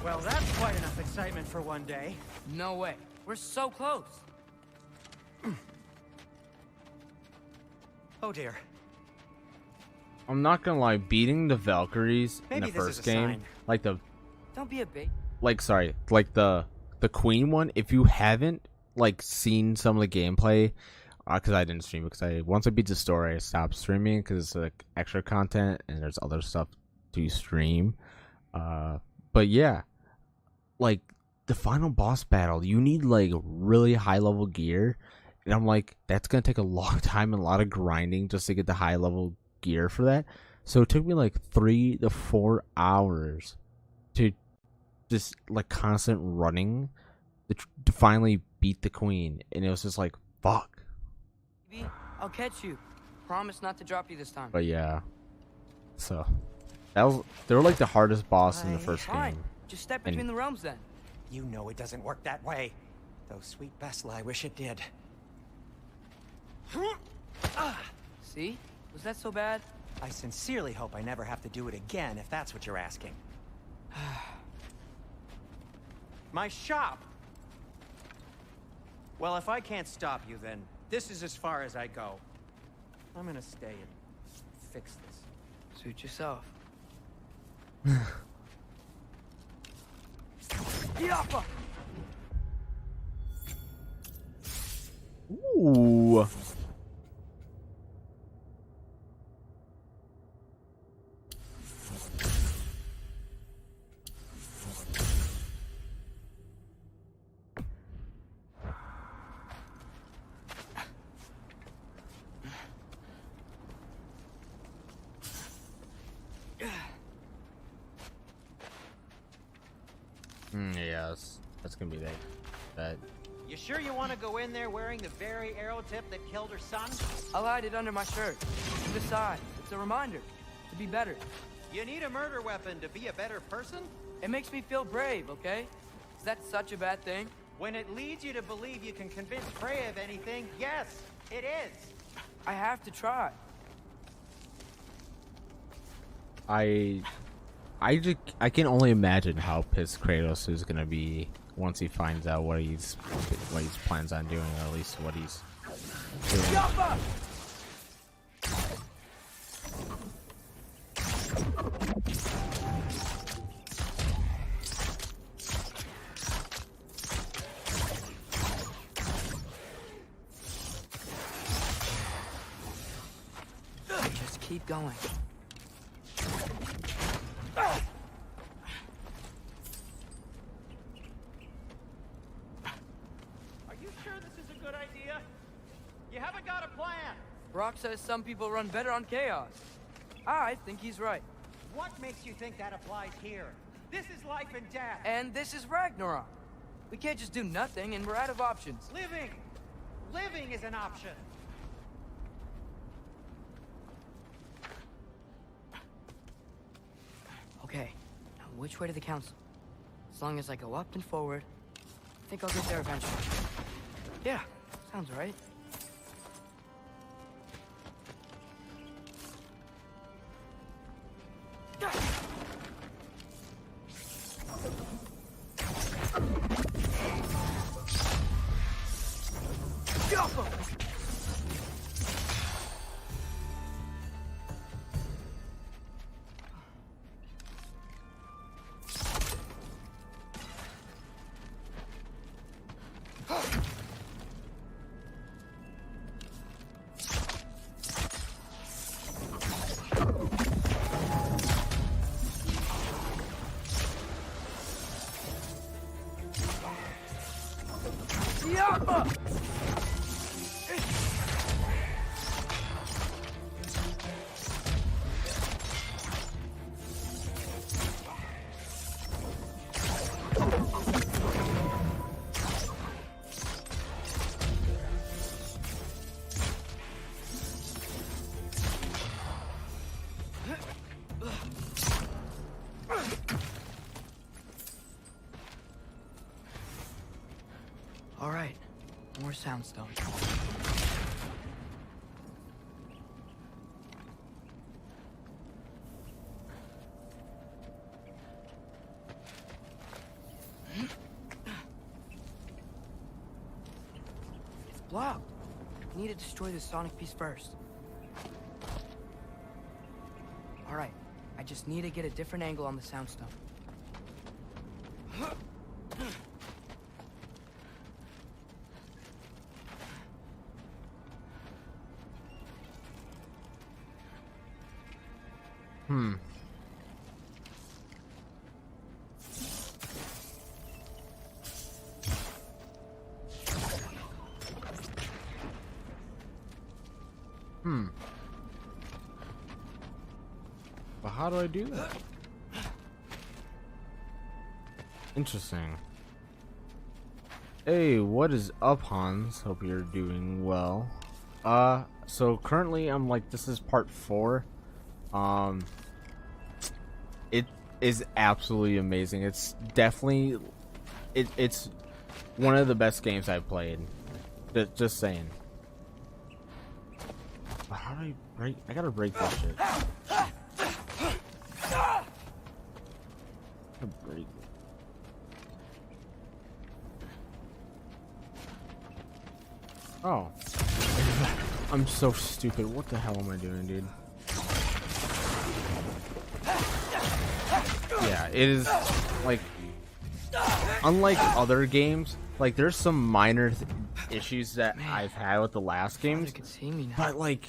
Well, that's quite enough excitement for one day. No way. We're so close. Oh dear. I'm not gonna lie, beating the Valkyries in Maybe the this is first a game, sign. like the Don't be a bait. the Queen one, if you haven't like seen some of the gameplay, because I didn't stream it, because once I beat the story, I stopped streaming because it's like extra content and there's other stuff to stream. But yeah, like the final boss battle, you need like really high level gear, and I'm like, that's gonna take a long time and a lot of grinding just to get the high level gear for that. So it took me like 3 to 4 hours to just like constant running to finally beat the Queen, and it was just like, fuck. Maybe I'll catch you. Promise not to drop you this time. But yeah, so they were like the hardest boss in the first Fine. game. Just step between the realms then. You know it doesn't work that way. Though sweet Bessel, I wish it did. See? Was that so bad? I sincerely hope I never have to do it again, if that's what you're asking. My shop! Well, if I can't stop you, then this is as far as I go. I'm gonna stay and fix this. Suit yourself. Ooh. Yes, that's gonna be that. You sure you want to go in there wearing the very arrow tip that killed her son? I'll hide it under my shirt. And besides, it's a reminder to be better. You need a murder weapon to be a better person? It makes me feel brave, okay? Is that such a bad thing? When it leads you to believe you can convince Freya of anything, yes, it is. I have to try. I can only imagine how pissed Kratos is gonna be once he finds out what he's plans on doing, or at least what he's doing. Just keep going. Brock says some people run better on chaos. I think he's right. What makes you think that applies here? This is life and death. And this is Ragnarok. We can't just do nothing, and we're out of options. Living is an option. Okay, now which way to the council? As long as I go up and forward, think I'll get there eventually. Yeah, sounds right. All right, more soundstone. It's blocked. I need to destroy the sonic piece first. All right, I just need to get a different angle on the soundstone. But how do I do that? Interesting. Hey, what is up, Hans? Hope you're doing well. So currently I'm like, this is part 4. It is absolutely amazing. It's definitely, it's one of the best games I've played. Just saying. But how do I break? I gotta break this shit. Break it. Oh. I'm so stupid. What the hell am I doing, dude? Yeah, it is like, unlike other games, like there's some minor issues that I've had with the last games, but like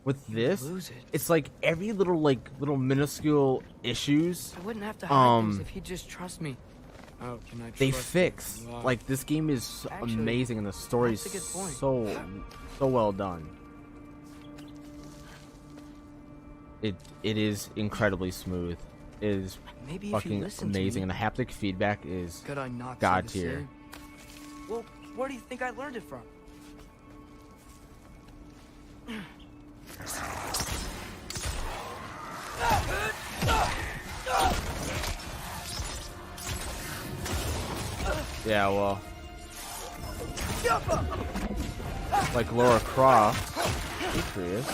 with this, it's like every little minuscule issues, I wouldn't have to hide things if he'd just trust me. How can I they trust fix. you? Like this game is amazing and the story's so well done. It is incredibly smooth. It is Maybe fucking amazing, and the haptic feedback is could I not god say the tier. same? Well, where do you think I learned it from? Yeah, well, like Laura Croft, Patriots.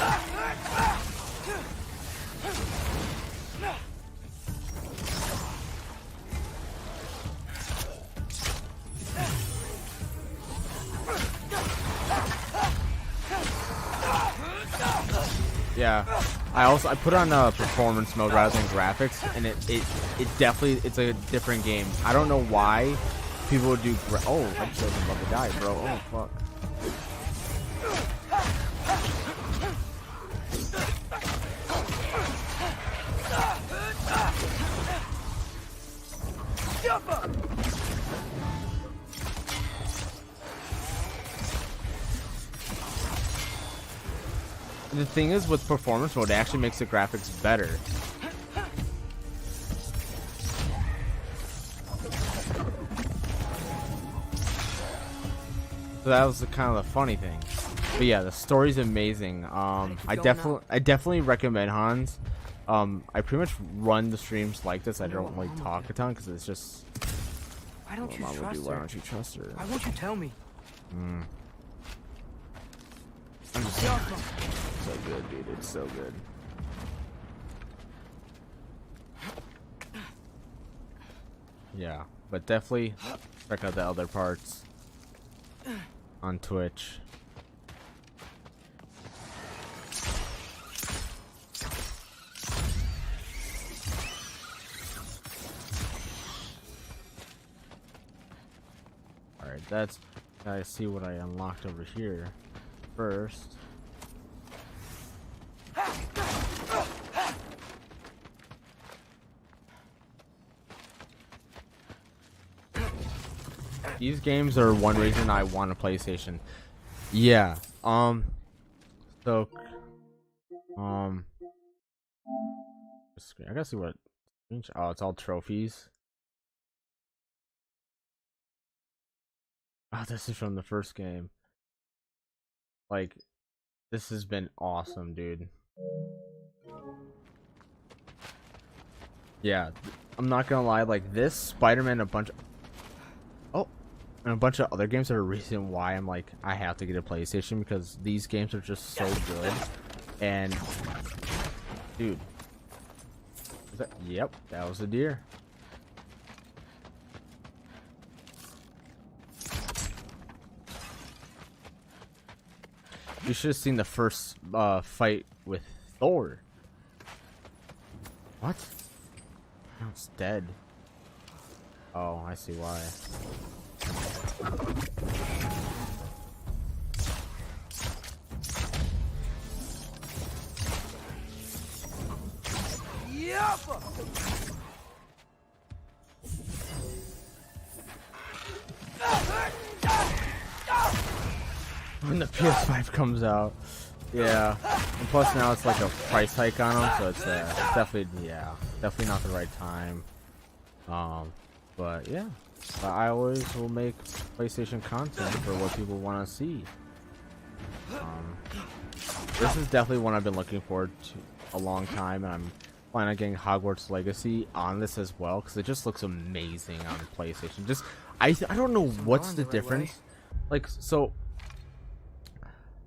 Yeah, I put on performance mode rather than graphics, and it definitely, it's a different game. I don't know why people would do oh, I just wasn't about to die, bro. Oh fuck. The thing is, with performance mode, it actually makes the graphics better. So that was kind of the funny thing. But yeah, the story's amazing. I definitely recommend Hans. I pretty much run the streams like this. I don't like talk a ton because it's just Why don't you Mama trust do, why her? don't you trust her? Why won't you tell me? I'm just Siakma. so good, dude. It's so good. Yeah, but definitely check out the other parts on Twitch. Alright, that's... Gotta see what I unlocked over here first. These games are one reason I want a PlayStation. Yeah. So I gotta see what. Oh, it's all trophies. Oh, this is from the first game. Like, this has been awesome, dude. Yeah, I'm not gonna lie. Like this, Spider-Man, and a bunch of other games are the reason why I'm like, I have to get a PlayStation, because these games are just so good. And dude, yep, that was a deer. You should have seen the first fight with Thor. What? Now it's dead. Oh, I see why. When the PS5 comes out, yeah, and plus now it's like a price hike on them, so it's definitely, yeah, definitely not the right time. But yeah, I always will make PlayStation content for what people want to see. This is definitely one I've been looking forward to a long time, and I'm planning on getting Hogwarts Legacy on this as well, because it just looks amazing on PlayStation. Just I don't know what's the difference. Like, so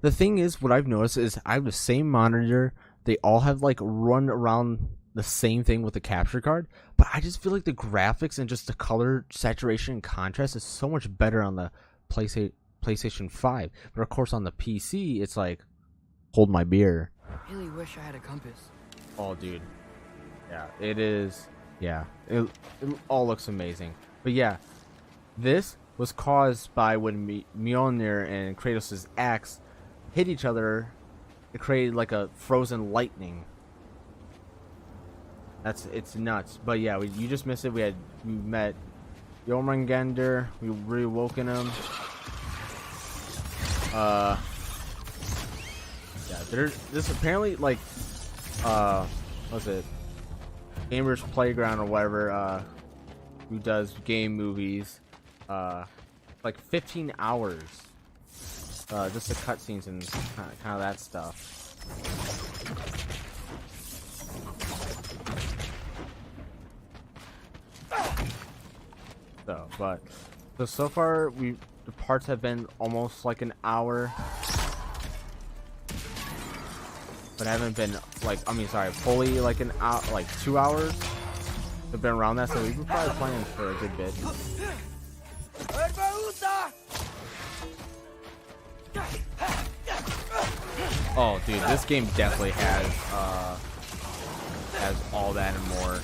the thing is, what I've noticed is I have the same monitor. They all have like run around the same thing with the capture card, but I just feel like the graphics and just the color saturation and contrast is so much better on the PlayStation 5. But of course on the PC, it's like, hold my beer. I really wish I had a compass. Oh, dude. Yeah, it is. Yeah, it all looks amazing. But yeah, this was caused by when Mjolnir and Kratos' axe hit each other. It created like a frozen lightning. It's nuts. But yeah, you just missed it. We met Jormungandr. We reawoken him. Yeah, this apparently like what's it? Gamers Playground or whatever. Who does game movies? Like 15 hours. Just the cutscenes and kind of that stuff. So far the parts have been almost like an hour, but haven't been like, fully like an hour, like 2 hours. We've been around that, so we've been probably playing for a good bit. Oh, dude, this game definitely has all that and more.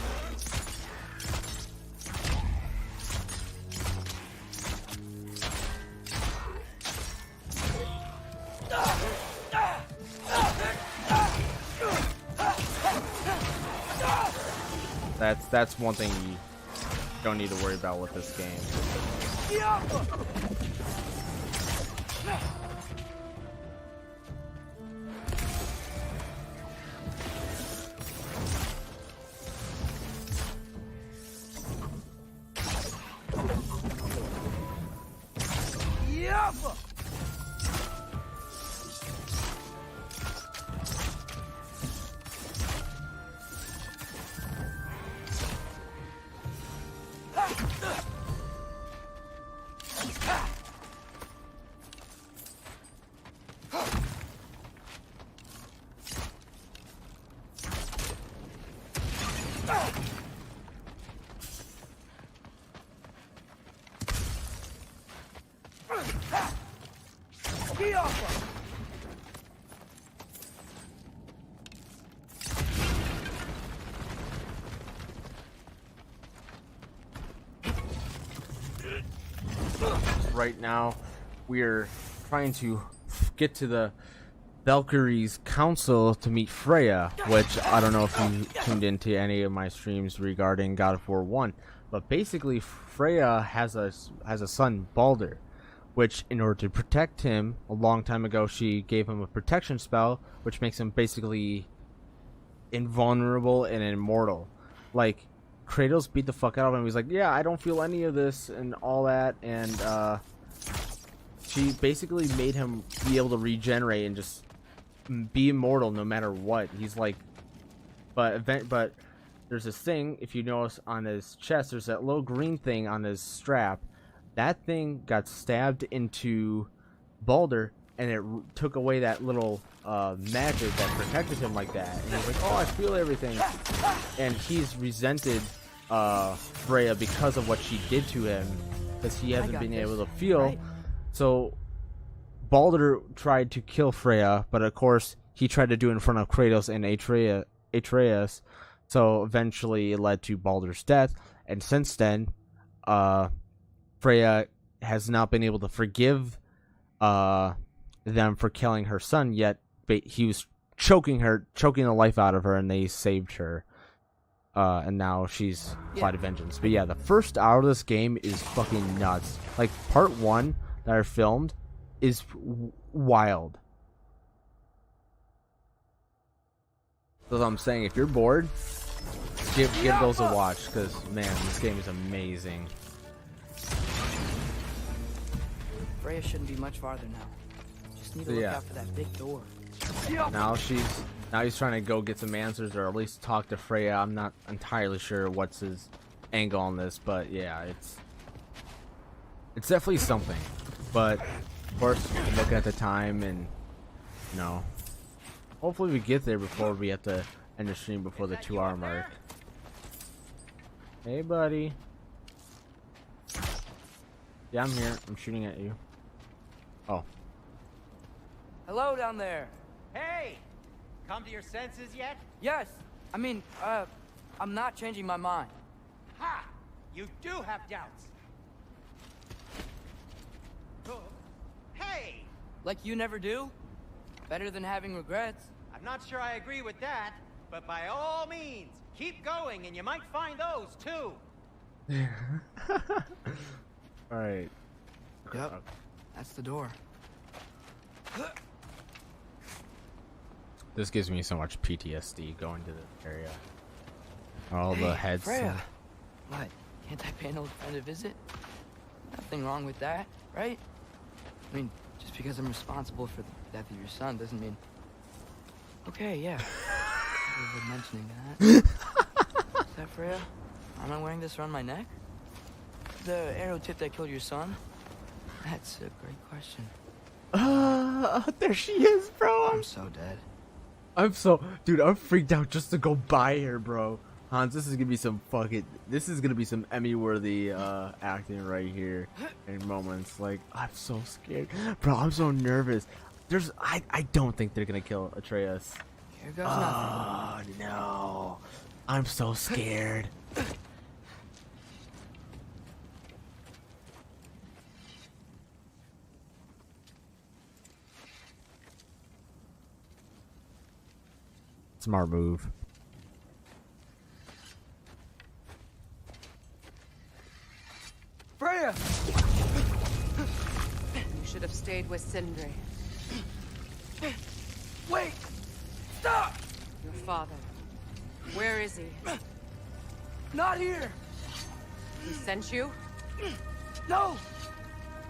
That's one thing you don't need to worry about with this game. off Right now, we're trying to get to the Valkyrie's council to meet Freya, which I don't know if you tuned into any of my streams regarding God of War 1, but basically Freya has a son, Baldur, which in order to protect him, a long time ago she gave him a protection spell, which makes him basically invulnerable and immortal. Like, Kratos beat the fuck out of him. He's like, yeah, I don't feel any of this and all that, and she basically made him be able to regenerate and just be immortal no matter what. He's like, but there's this thing, if you notice on his chest, there's that little green thing on his strap. That thing got stabbed into Baldur, and it took away that little magic that protected him like that. And he's like, oh, I feel everything. And he's resented Freya because of what she did to him, because he hasn't been able to feel. Right. So Baldur tried to kill Freya, but of course he tried to do it in front of Kratos and Atreus. So eventually it led to Baldur's death, and since then, Freya has not been able to forgive them for killing her son. Yet he was choking the life out of her, and they saved her. And now she's plotted vengeance. But yeah, the first hour of this game is fucking nuts. Like, part 1 that I filmed is wild. So I'm saying, if you're bored, give those a watch, because man, this game is amazing. Freya shouldn't be much farther now. Just need to look out for that big door. Now he's trying to go get some answers, or at least talk to Freya. I'm not entirely sure what's his angle on this, but yeah, it's definitely something. But of course, looking at the time, and hopefully we get there before we have to end the stream before the 2-hour mark. Hey, buddy. Yeah, I'm here. I'm shooting at you. Oh. Hello down there. Hey! Come to your senses yet? Yes. I mean, I'm not changing my mind. Ha! You do have doubts. Hey! Like you never do? Better than having regrets. I'm not sure I agree with that, but by all means, keep going and you might find those too. Alright. Yep. That's the door. This gives me so much PTSD going to this area. All the heads. Freya. What? Can't I pay an old friend a visit? Nothing wrong with that, right? I mean, just because I'm responsible for the death of your son doesn't mean... Okay, yeah. Thank you for mentioning that. Is that Freya? Am I wearing this around my neck? The arrow tip that killed your son? That's a great question. There she is, bro. I'm so dead. Dude, I'm freaked out just to go by her, bro. Hans, this is gonna be some Emmy-worthy acting right here in moments. Like, I'm so scared, bro. I'm so nervous. I don't think they're gonna kill Atreus. Here goes nothing. Oh no, I'm so scared. Smart move. Freya! You should have stayed with Sindri. Wait! Stop! Your father. Where is he? Not here! He sent you? No!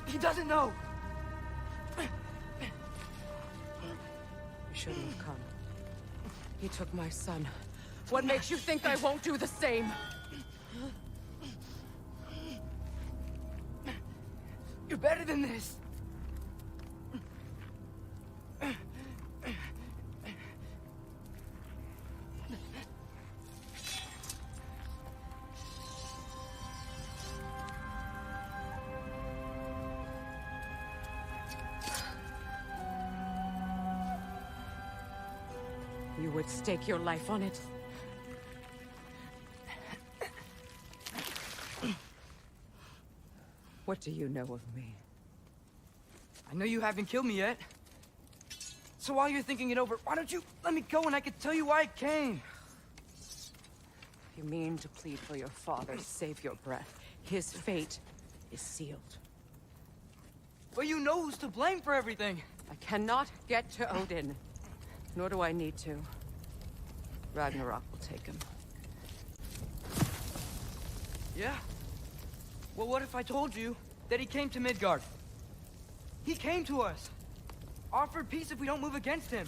He doesn't know! You shouldn't have come. He took my son. What makes you think I won't do the same? You're better than this! You would stake your life on it? What do you know of me? I know you haven't killed me yet. So while you're thinking it over, why don't you let me go and I can tell you why I came? You mean to plead for your father, save your breath. His fate is sealed. But you know who's to blame for everything. I cannot get to Odin. Nor do I need to. Ragnarok will take him. Yeah? Well, what if I told you that he came to Midgard? He came to us. Offered peace if we don't move against him.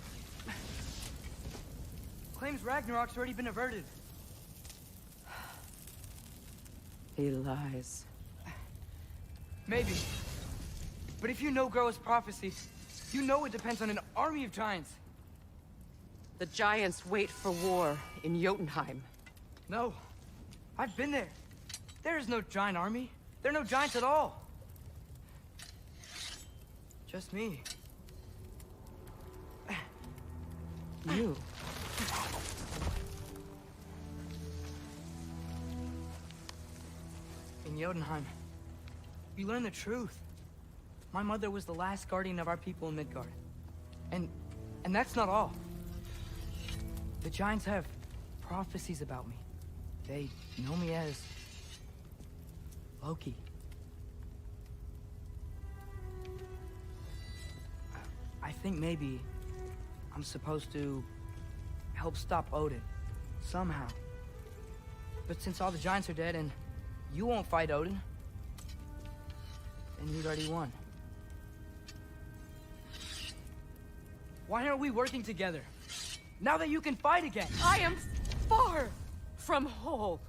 Claims Ragnarok's already been averted. He lies. Maybe. But if you know Groa's prophecy, you know it depends on an army of giants. The giants wait for war in Jotunheim. No. I've been there. There is no giant army. There are no giants at all. Just me. You. In Jotunheim, you learn the truth. My mother was the last guardian of our people in Midgard. And that's not all. The giants have prophecies about me. They know me as Loki. I think maybe I'm supposed to help stop Odin, somehow. But since all the giants are dead and you won't fight Odin, then you'd already won. Why aren't we working together? Now that you can fight again! I am far from whole.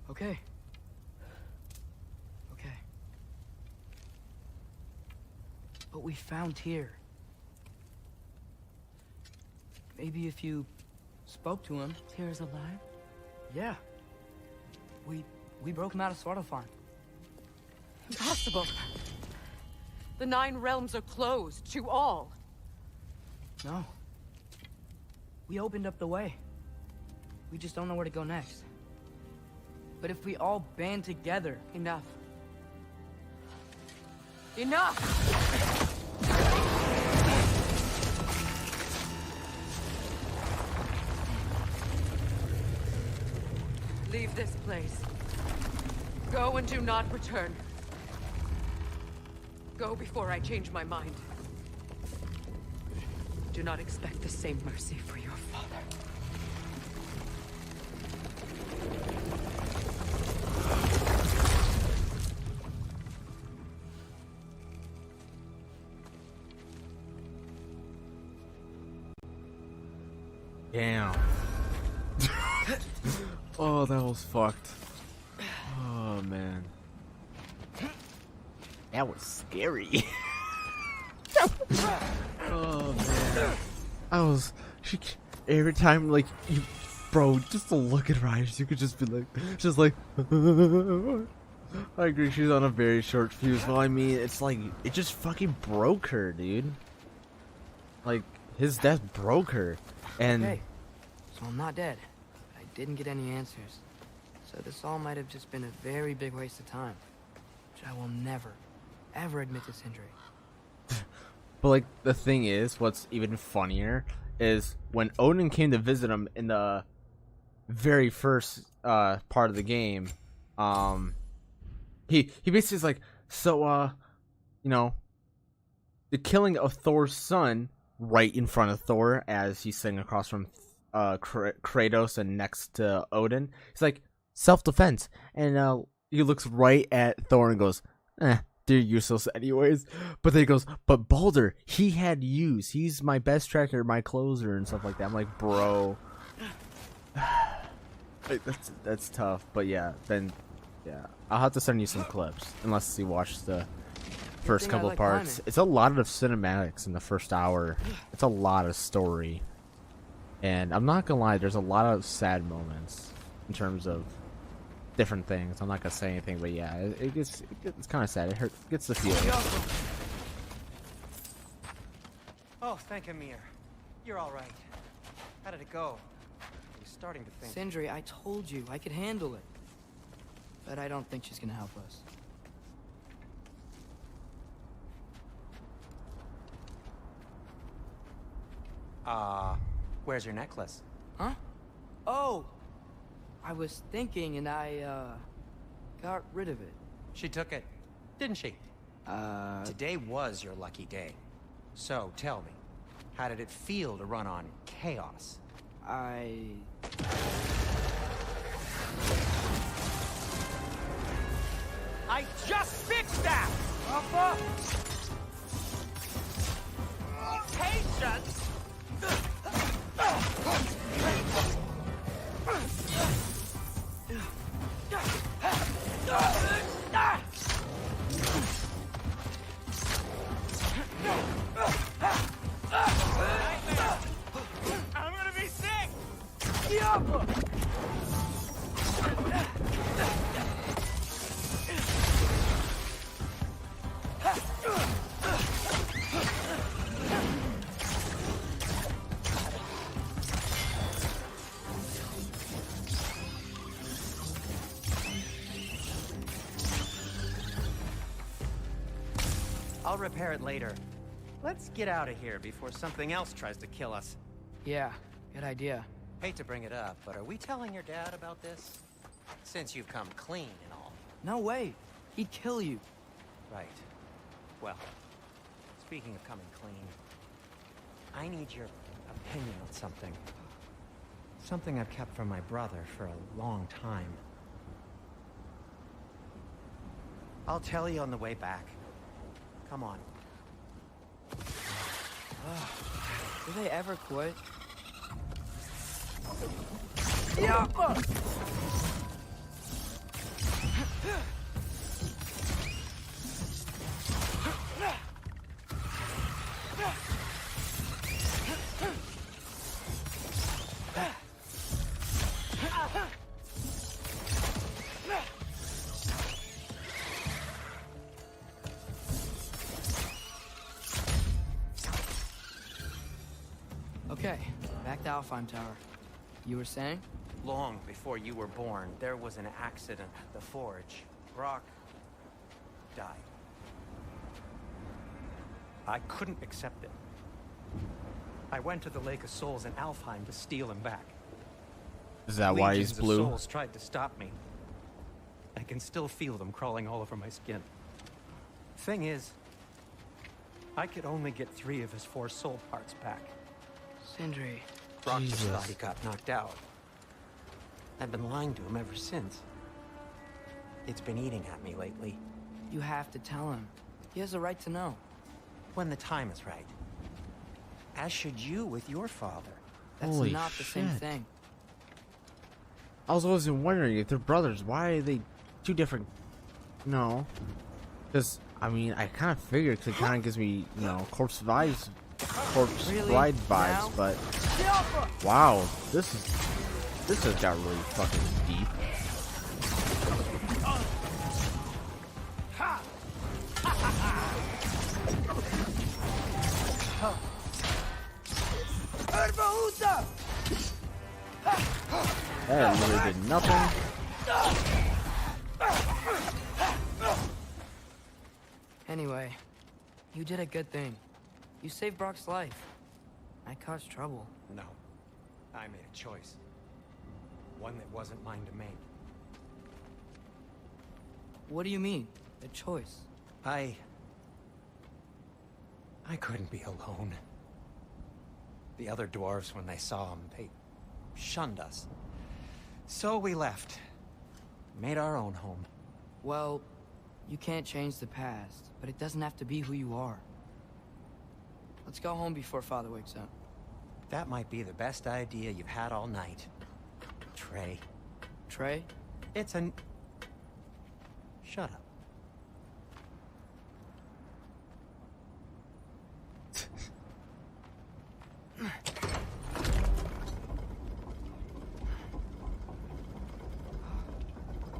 Okay. Okay. But we found Tyr. Maybe if you spoke to him... Tyr's alive? Yeah. We broke him out of Svartalfheim. Impossible. The 9 realms are closed to all. No. We opened up the way. We just don't know where to go next. But if we all band together... Enough. Enough! Leave this place. Go and do not return. Go before I change my mind. Do not expect the same mercy for your father. Damn. Oh, that was fucked. Oh, man. That was scary. Oh, man. Every time, like, bro, just to look at her eyes, you could just be like, I agree, she's on a very short fuse. Well, I mean, it's like, it just fucking broke her, dude. Like, his death broke her. And Okay, so I'm not dead. But I didn't get any answers. So this all might have just been a very big waste of time. Which I will never, ever admit this injury. But, like, the thing is, what's even funnier is when Odin came to visit him in the very first part of the game, he basically is like, so, you know, the killing of Thor's son right in front of Thor as he's sitting across from Kratos and next to Odin. He's like, self-defense. And he looks right at Thor and goes, they're useless anyways. But then he goes, but Baldur, he had use. He's my best tracker, my closer, and stuff like that. I'm like, bro. That's tough. But yeah, then, yeah. I'll have to send you some clips. Unless you watch the first couple of parts. It's a lot of cinematics in the first hour. It's a lot of story. And I'm not gonna lie, there's a lot of sad moments in terms of different things. I'm not gonna say anything, but yeah, it's kind of sad. It hurts, gets the feeling. Oh, thank Amir. You're all right. How did it go? I was starting to think... Sindri, I told you I could handle it. But I don't think she's gonna help us. Where's your necklace? Huh? Oh! I was thinking and I, got rid of it. She took it, didn't she? Today was your lucky day. So, tell me, how did it feel to run on chaos? I just fixed that! Patience! I'm gonna be sick! I'll repair it later. Let's get out of here before something else tries to kill us. yeah, good idea. Hate to bring it up, but are we telling your dad about this? Since you've come clean and all. No way. He'd kill you. Right. Well, speaking of coming clean, I need your opinion on something. Something I've kept from my brother for a long time. I'll tell you on the way back. Come on. Do they ever quit? Okay, back to Alfheim Tower. You were saying? Long before you were born, there was an accident at the forge. Brock died. I couldn't accept it. I went to the Lake of Souls in Alfheim to steal him back. Is that why Legions he's of blue? souls tried to stop me. I can still feel them crawling all over my skin. Thing is, I could only get 3 of his 4 soul parts back. Sindri. Brock just thought he got knocked out. I've been lying to him ever since. It's been eating at me lately. You have to tell him. He has a right to know. When the time is right. As should you with your father. That's Holy not the same shit. thing. I was always wondering if they're brothers. Why are they 2 different? No, because I mean, I kind of figured because it kind of gives me, you know, Corpse Bride vibes. Now? But wow, this has got really fucking deep. That really did nothing. Anyway, you did a good thing. You saved Brock's life. I caused trouble. No. I made a choice. One that wasn't mine to make. What do you mean? A choice? I couldn't be alone. The other dwarves, when they saw him, they shunned us. So we left. Made our own home. Well, you can't change the past, but it doesn't have to be who you are. Let's go home before Father wakes up. That might be the best idea you've had all night. Trey. Trey? It's an... Shut up.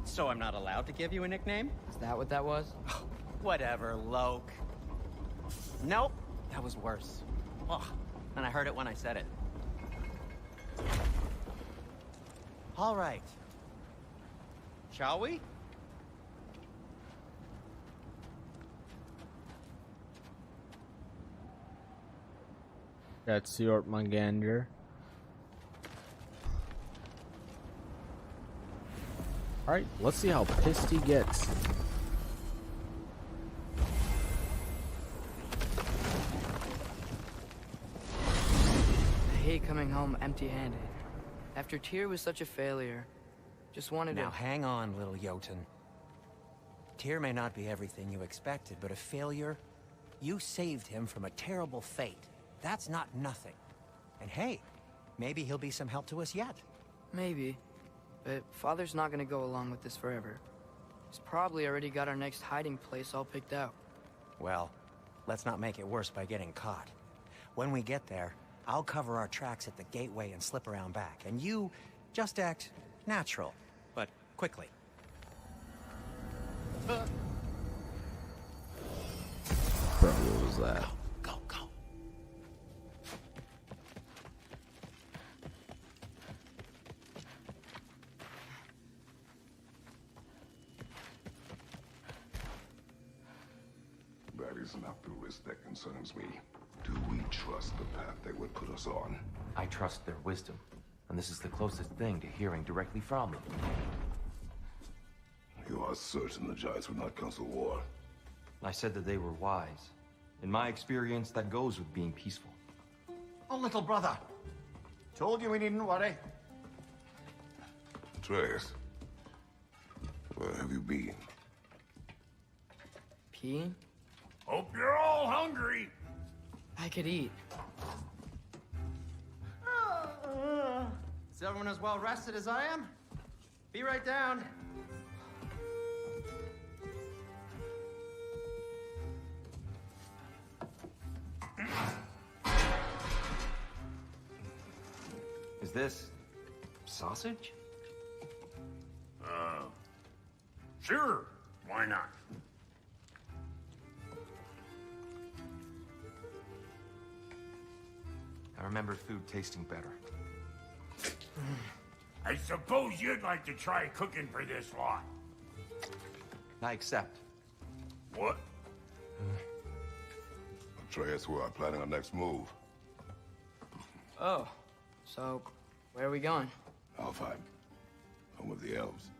So I'm not allowed to give you a nickname? Is that what that was? Whatever, Loke. Nope, that was worse. Ugh. and I heard it when I said it. All right. Shall we? That's York Mangander. Alright, let's see how pissed he gets. I hate coming home empty-handed. After Tyr was such a failure, just wanted Now to... hang on, little Jotun. Tyr may not be everything you expected, but a failure? You saved him from a terrible fate. That's not nothing. And hey, maybe he'll be some help to us yet. Maybe. But Father's not gonna go along with this forever. He's probably already got our next hiding place all picked out. Well, let's not make it worse by getting caught. When we get there, I'll cover our tracks at the gateway and slip around back. And you just act natural, but quickly. Bro, what was that? Go, go. That is not the risk that concerns me. Do we trust the path they would put us on? I trust their wisdom, and this is the closest thing to hearing directly from them. You are certain the Giants would not counsel war? I said that they were wise. In my experience, that goes with being peaceful. Oh, little brother. Told you we needn't worry. Atreus, where have you been? Peeing? Hope you're all hungry. I could eat. Is everyone as well rested as I am? Be right down. Is this sausage? Sure, why not? I remember food tasting better. I suppose you'd like to try cooking for this lot. I accept. What? Atreus, we are planning our next move. Oh, so where are we going? Alfheim, home of the elves.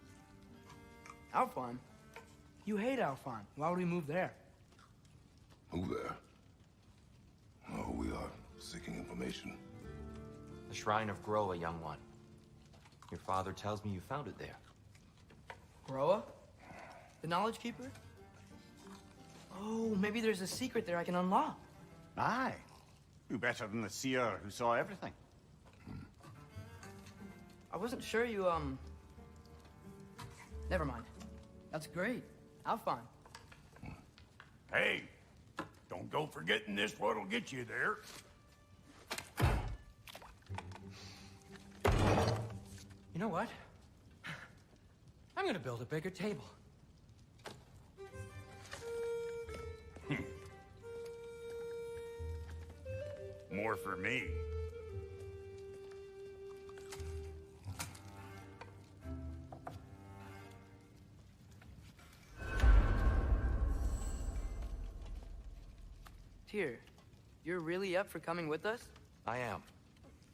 Alfheim? You hate Alfheim. Why would we move there? Move there? Oh, we are seeking information. The Shrine of Groa, young one. Your father tells me you found it there. Groa? The Knowledge Keeper? Oh, maybe there's a secret there I can unlock. Aye. Who better than the seer who saw everything? I wasn't sure you, Never mind. That's great. Alfheim. Hey, don't go forgetting this what'll get you there. You know what? I'm gonna build a bigger table. More for me. Tyr, you're really up for coming with us? I am.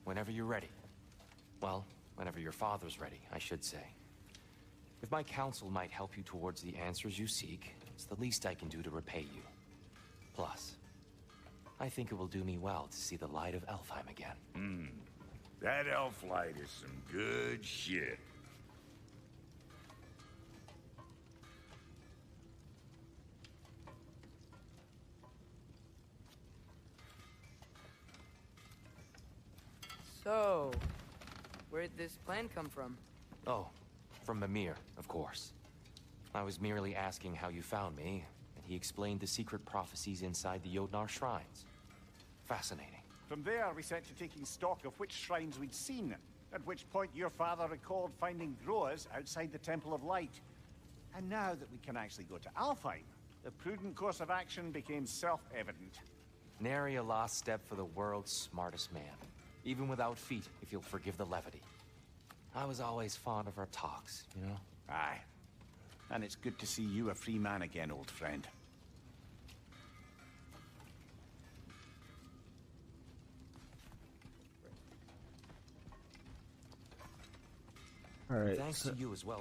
Whenever you're ready. Well, whenever your father's ready, I should say. If my counsel might help you towards the answers you seek, it's the least I can do to repay you. Plus, I think it will do me well to see the light of Alfheim again. That elf light is some good shit. So, where'd this plan come from? Oh, from Mimir, of course. I was merely asking how you found me, and he explained the secret prophecies inside the Jotnar shrines. Fascinating. From there, we set to taking stock of which shrines we'd seen, at which point your father recalled finding Groas outside the Temple of Light. And now that we can actually go to Alfheim, the prudent course of action became self-evident. Nary a lost step for the world's smartest man. Even without feet, if you'll forgive the levity. I was always fond of our talks, you know? Aye. And it's good to see you a free man again, old friend. Alright. Thanks to you as well.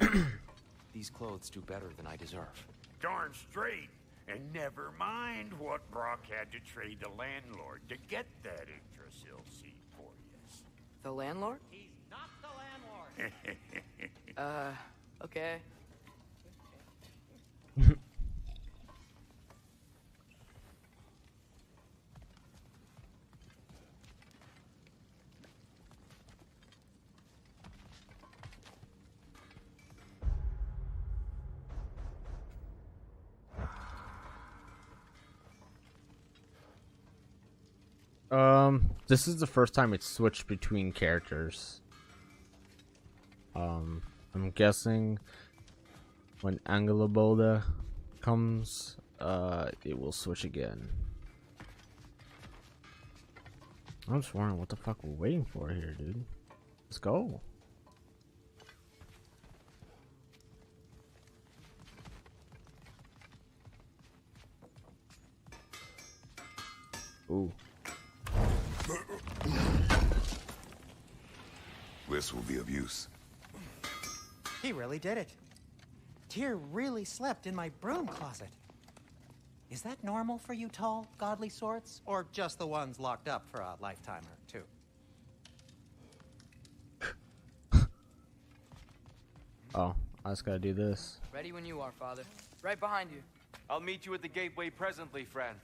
These clothes do better than I deserve. Darn straight. And never mind what Brock had to trade the landlord to get that Yggdrasil seed for you. The landlord? He's not the landlord. Okay. This is the first time it's switched between characters. I'm guessing when Angelaboda comes, it will switch again. I'm just wondering what the fuck we're waiting for here, dude. Let's go. Ooh. This will be of use. He really did it. Tyr really slept in my broom closet. Is that normal for you tall, godly sorts? Or just the ones locked up for a lifetime or two? Oh, I just gotta do this. Ready when you are, Father. Right behind you. I'll meet you at the gateway presently, friends.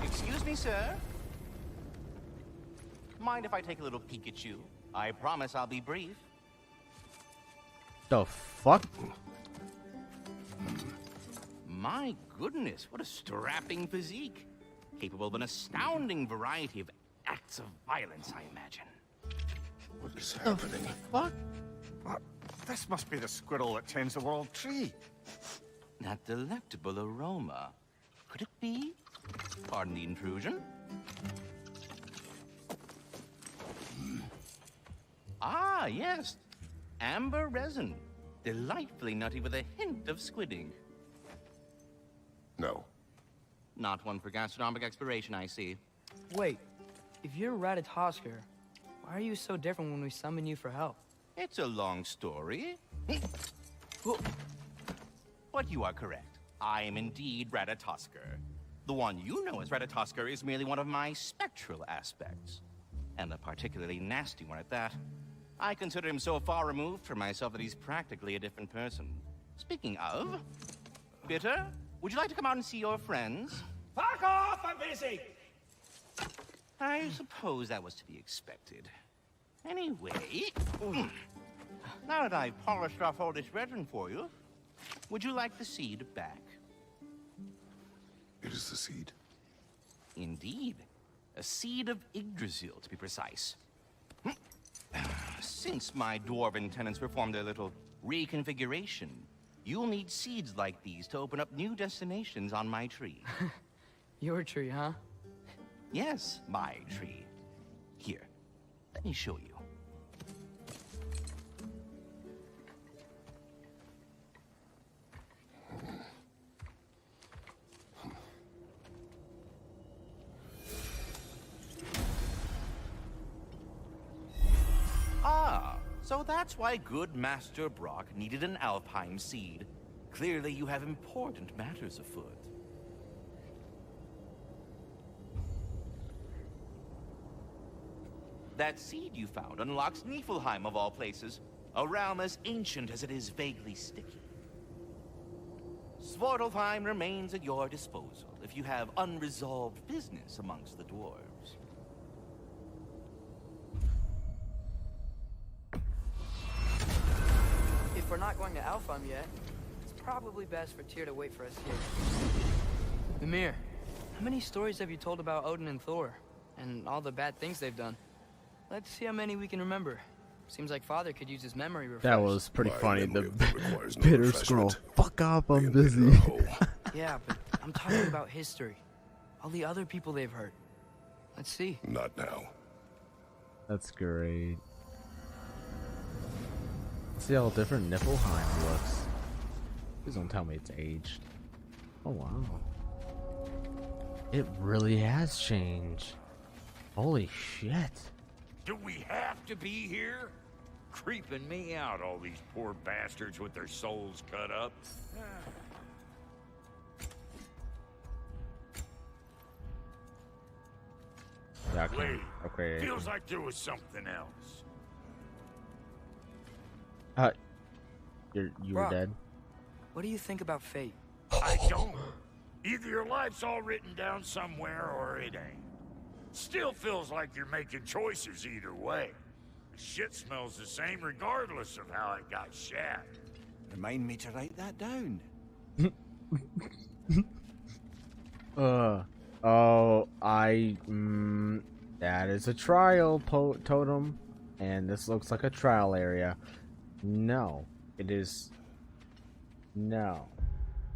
Excuse me, sir. Mind if I take a little peek at you? I promise I'll be brief. The fuck? My goodness, what a strapping physique. Capable of an astounding variety of acts of violence, I imagine. What is happening? Fuck? What? This must be the squirrel that tends the world tree. That delectable aroma. Could it be? Pardon the intrusion. Ah, yes. Amber resin. Delightfully nutty with a hint of squidding. No. Not one for gastronomic exploration, I see. Wait, if you're Ratatosker, why are you so different when we summon you for help? It's a long story. But you are correct. I am indeed Ratatosker. The one you know as Ratatosker is merely one of my spectral aspects. And a particularly nasty one at that. I consider him so far removed from myself that he's practically a different person. Speaking of... Bitter, would you like to come out and see your friends? Fuck off! I'm busy! I suppose that was to be expected. Anyway... Now that I've polished off all this resin for you, would you like the seed back? It is the seed. Indeed. A seed of Yggdrasil, to be precise. Since my dwarven tenants performed their little reconfiguration, you'll need seeds like these to open up new destinations on my tree. Your tree, huh? Yes, my tree. Here, let me show you. Ah, so that's why good Master Brock needed an Alpine seed. Clearly you have important matters afoot. That seed you found unlocks Niflheim of all places, a realm as ancient as it is vaguely sticky. Svartalfheim remains at your disposal if you have unresolved business amongst the dwarves. we're not going to Alfheim yet, it's probably best for Tyr to wait for us here. Mimir, how many stories have you told about Odin and Thor? And all the bad things they've done? Let's see how many we can remember. Seems like Father could use his memory refresh. That was pretty My funny. The memory of them requires no bitter refreshment. scroll. Fuck off, I'm Being busy. bitter hole. Yeah, but I'm talking about history. All the other people they've hurt. Let's see. Not now. That's great. See how different Niflheim looks. Please don't tell me it's aged. Oh wow. It really has changed. Holy shit. Do we have to be here? Creeping me out, all these poor bastards with their souls cut up. Yeah, okay. Wait, Okay. feels like there was something else. You were Brock. dead. What do you think about fate? I don't. Either your life's all written down somewhere or it ain't. Still feels like you're making choices either way. The shit smells the same regardless of how it got shat. Remind me to write that down. That is a trial totem, and this looks like a trial area. No, it is. No.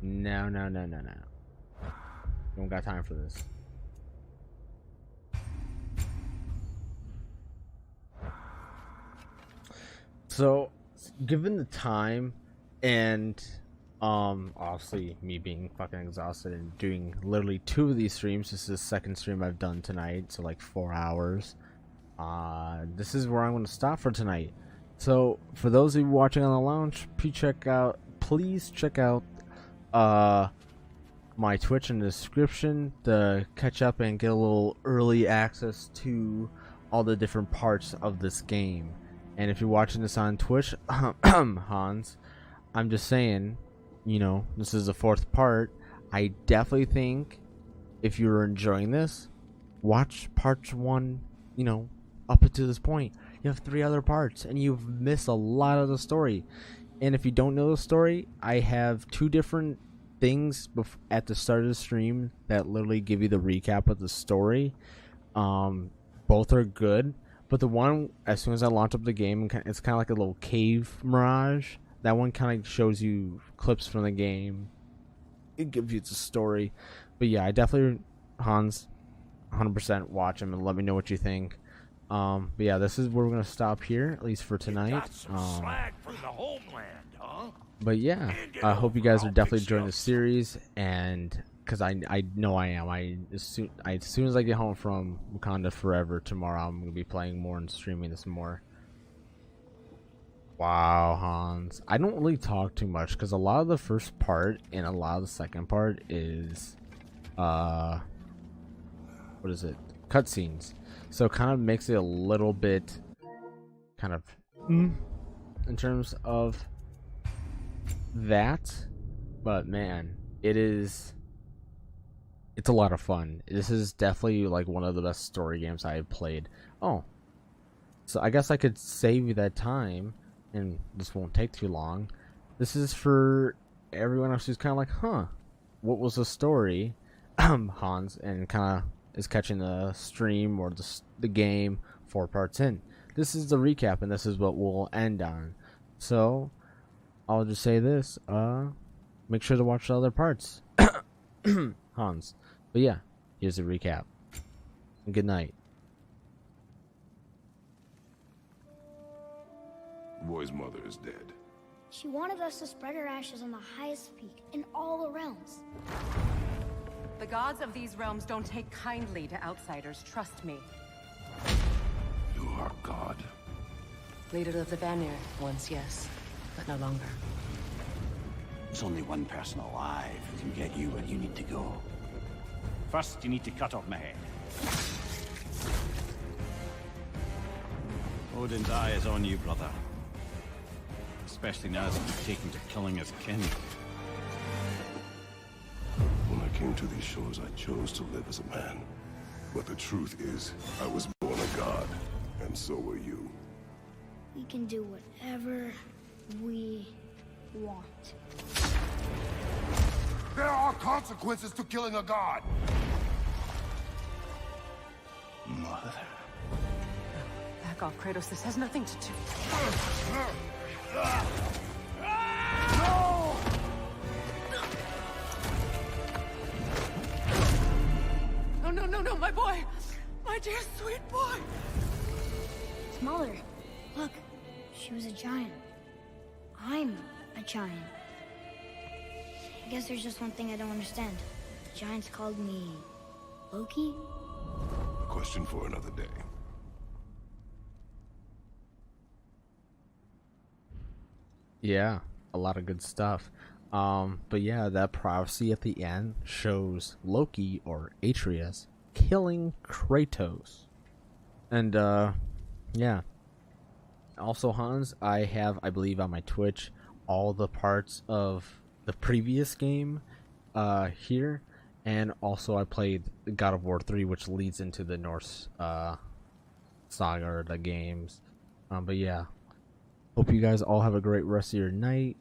No. Don't got time for this. So, given the time and obviously me being fucking exhausted and doing literally 2 of these streams, this is the second stream I've done tonight, so like 4 hours. This is where I'm going to stop for tonight. So, for those of you watching on the lounge, please check out my Twitch in the description to catch up and get a little early access to all the different parts of this game. And if you're watching this on Twitch, Hans, I'm just saying, you know, this is the 4th part. I definitely think if you're enjoying this, watch parts 1, you know, up until this point. You have 3 other parts, and you've missed a lot of the story. And if you don't know the story, I have 2 different things at the start of the stream that literally give you the recap of the story. Both are good. But the one, as soon as I launch up the game, it's kind of like a little cave mirage. That one kind of shows you clips from the game. It gives you the story. But yeah, I definitely, Hans, 100% watch him and let me know what you think. But yeah, this is where we're going to stop here, at least for tonight. Got some slack from the homeland, huh? But yeah, I hope you guys are definitely enjoying the series, and because I know I am. As soon as I get home from Wakanda Forever tomorrow, I'm gonna be playing more and streaming this more. Wow, Hans, I don't really talk too much because a lot of the first part and a lot of the second part is what is it? Cutscenes. So it kind of makes it a little bit kind of in terms of that, but man, it's a lot of fun. This is definitely like one of the best story games I have played. Oh, so I guess I could save you that time, and this won't take too long. This is for everyone else who's kind of like, huh, what was the story? Hans, and kind of is catching the stream or the game 4 parts in. This is the recap, and this is what we'll end on. So I'll just say this, make sure to watch the other parts. Hans. But yeah, here's a recap. And good night. Boy's mother is dead. She wanted us to spread her ashes on the highest peak in all the realms. The gods of these realms don't take kindly to outsiders, trust me. You are God. Leader of the Vanir, once yes, but no longer. There's only one person alive who can get you where you need to go. First, you need to cut off my head. Odin's eye is on you, brother. Especially now that you've taken to killing his kin. When I came to these shores, I chose to live as a man. But the truth is, I was born a god, and so were you. We can do whatever we want. There are consequences to killing a god! Mother. Back off, Kratos. This has nothing to do. No! No, my boy! My dear, sweet boy! It's Mother. Look, she was a giant. I'm a giant. I guess there's just one thing I don't understand. The giants called me Loki? A question for another day. Yeah, a lot of good stuff. But yeah, that prophecy at the end shows Loki, or Atreus, killing Kratos. And yeah. Also, Hans, I have, I believe, on my Twitch all the parts of the previous game here, and also I played God of War 3, which leads into the Norse saga, or the games. But yeah, hope you guys all have a great rest of your night,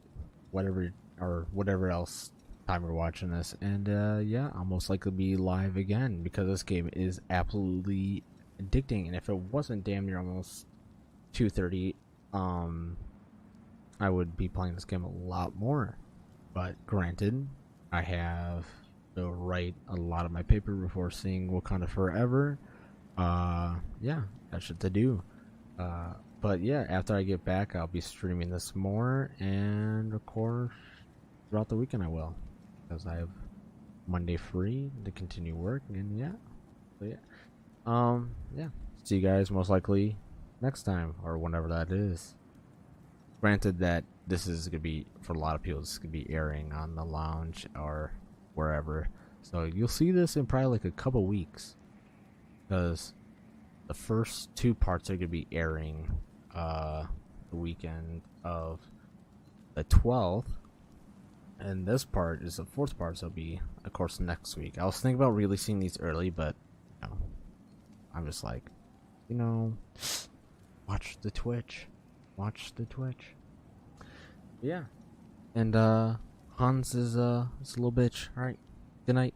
whatever else time you're watching this. And yeah, I'll most likely be live again, because this game is absolutely addicting, and if it wasn't damn near almost 2:30, I would be playing this game a lot more. But granted, I have to write a lot of my paper before seeing Wakanda Forever. Yeah, that's shit to do. But yeah, after I get back, I'll be streaming this more, and of course, throughout the weekend I will, because I have Monday free to continue work. And yeah, so yeah, yeah. See you guys most likely next time, or whenever that is. Granted that this is gonna be, for a lot of people, this is gonna be airing on the lounge or wherever, so you'll see this in probably like a couple weeks, because the first two parts are gonna be airing the weekend of the 12th, and this part is the fourth part, so it'll be, of course, next week. I was thinking about releasing these early, but you know, I'm just like, you know, watch the Twitch. Yeah. And Hans is a little bitch. Alright. Good night.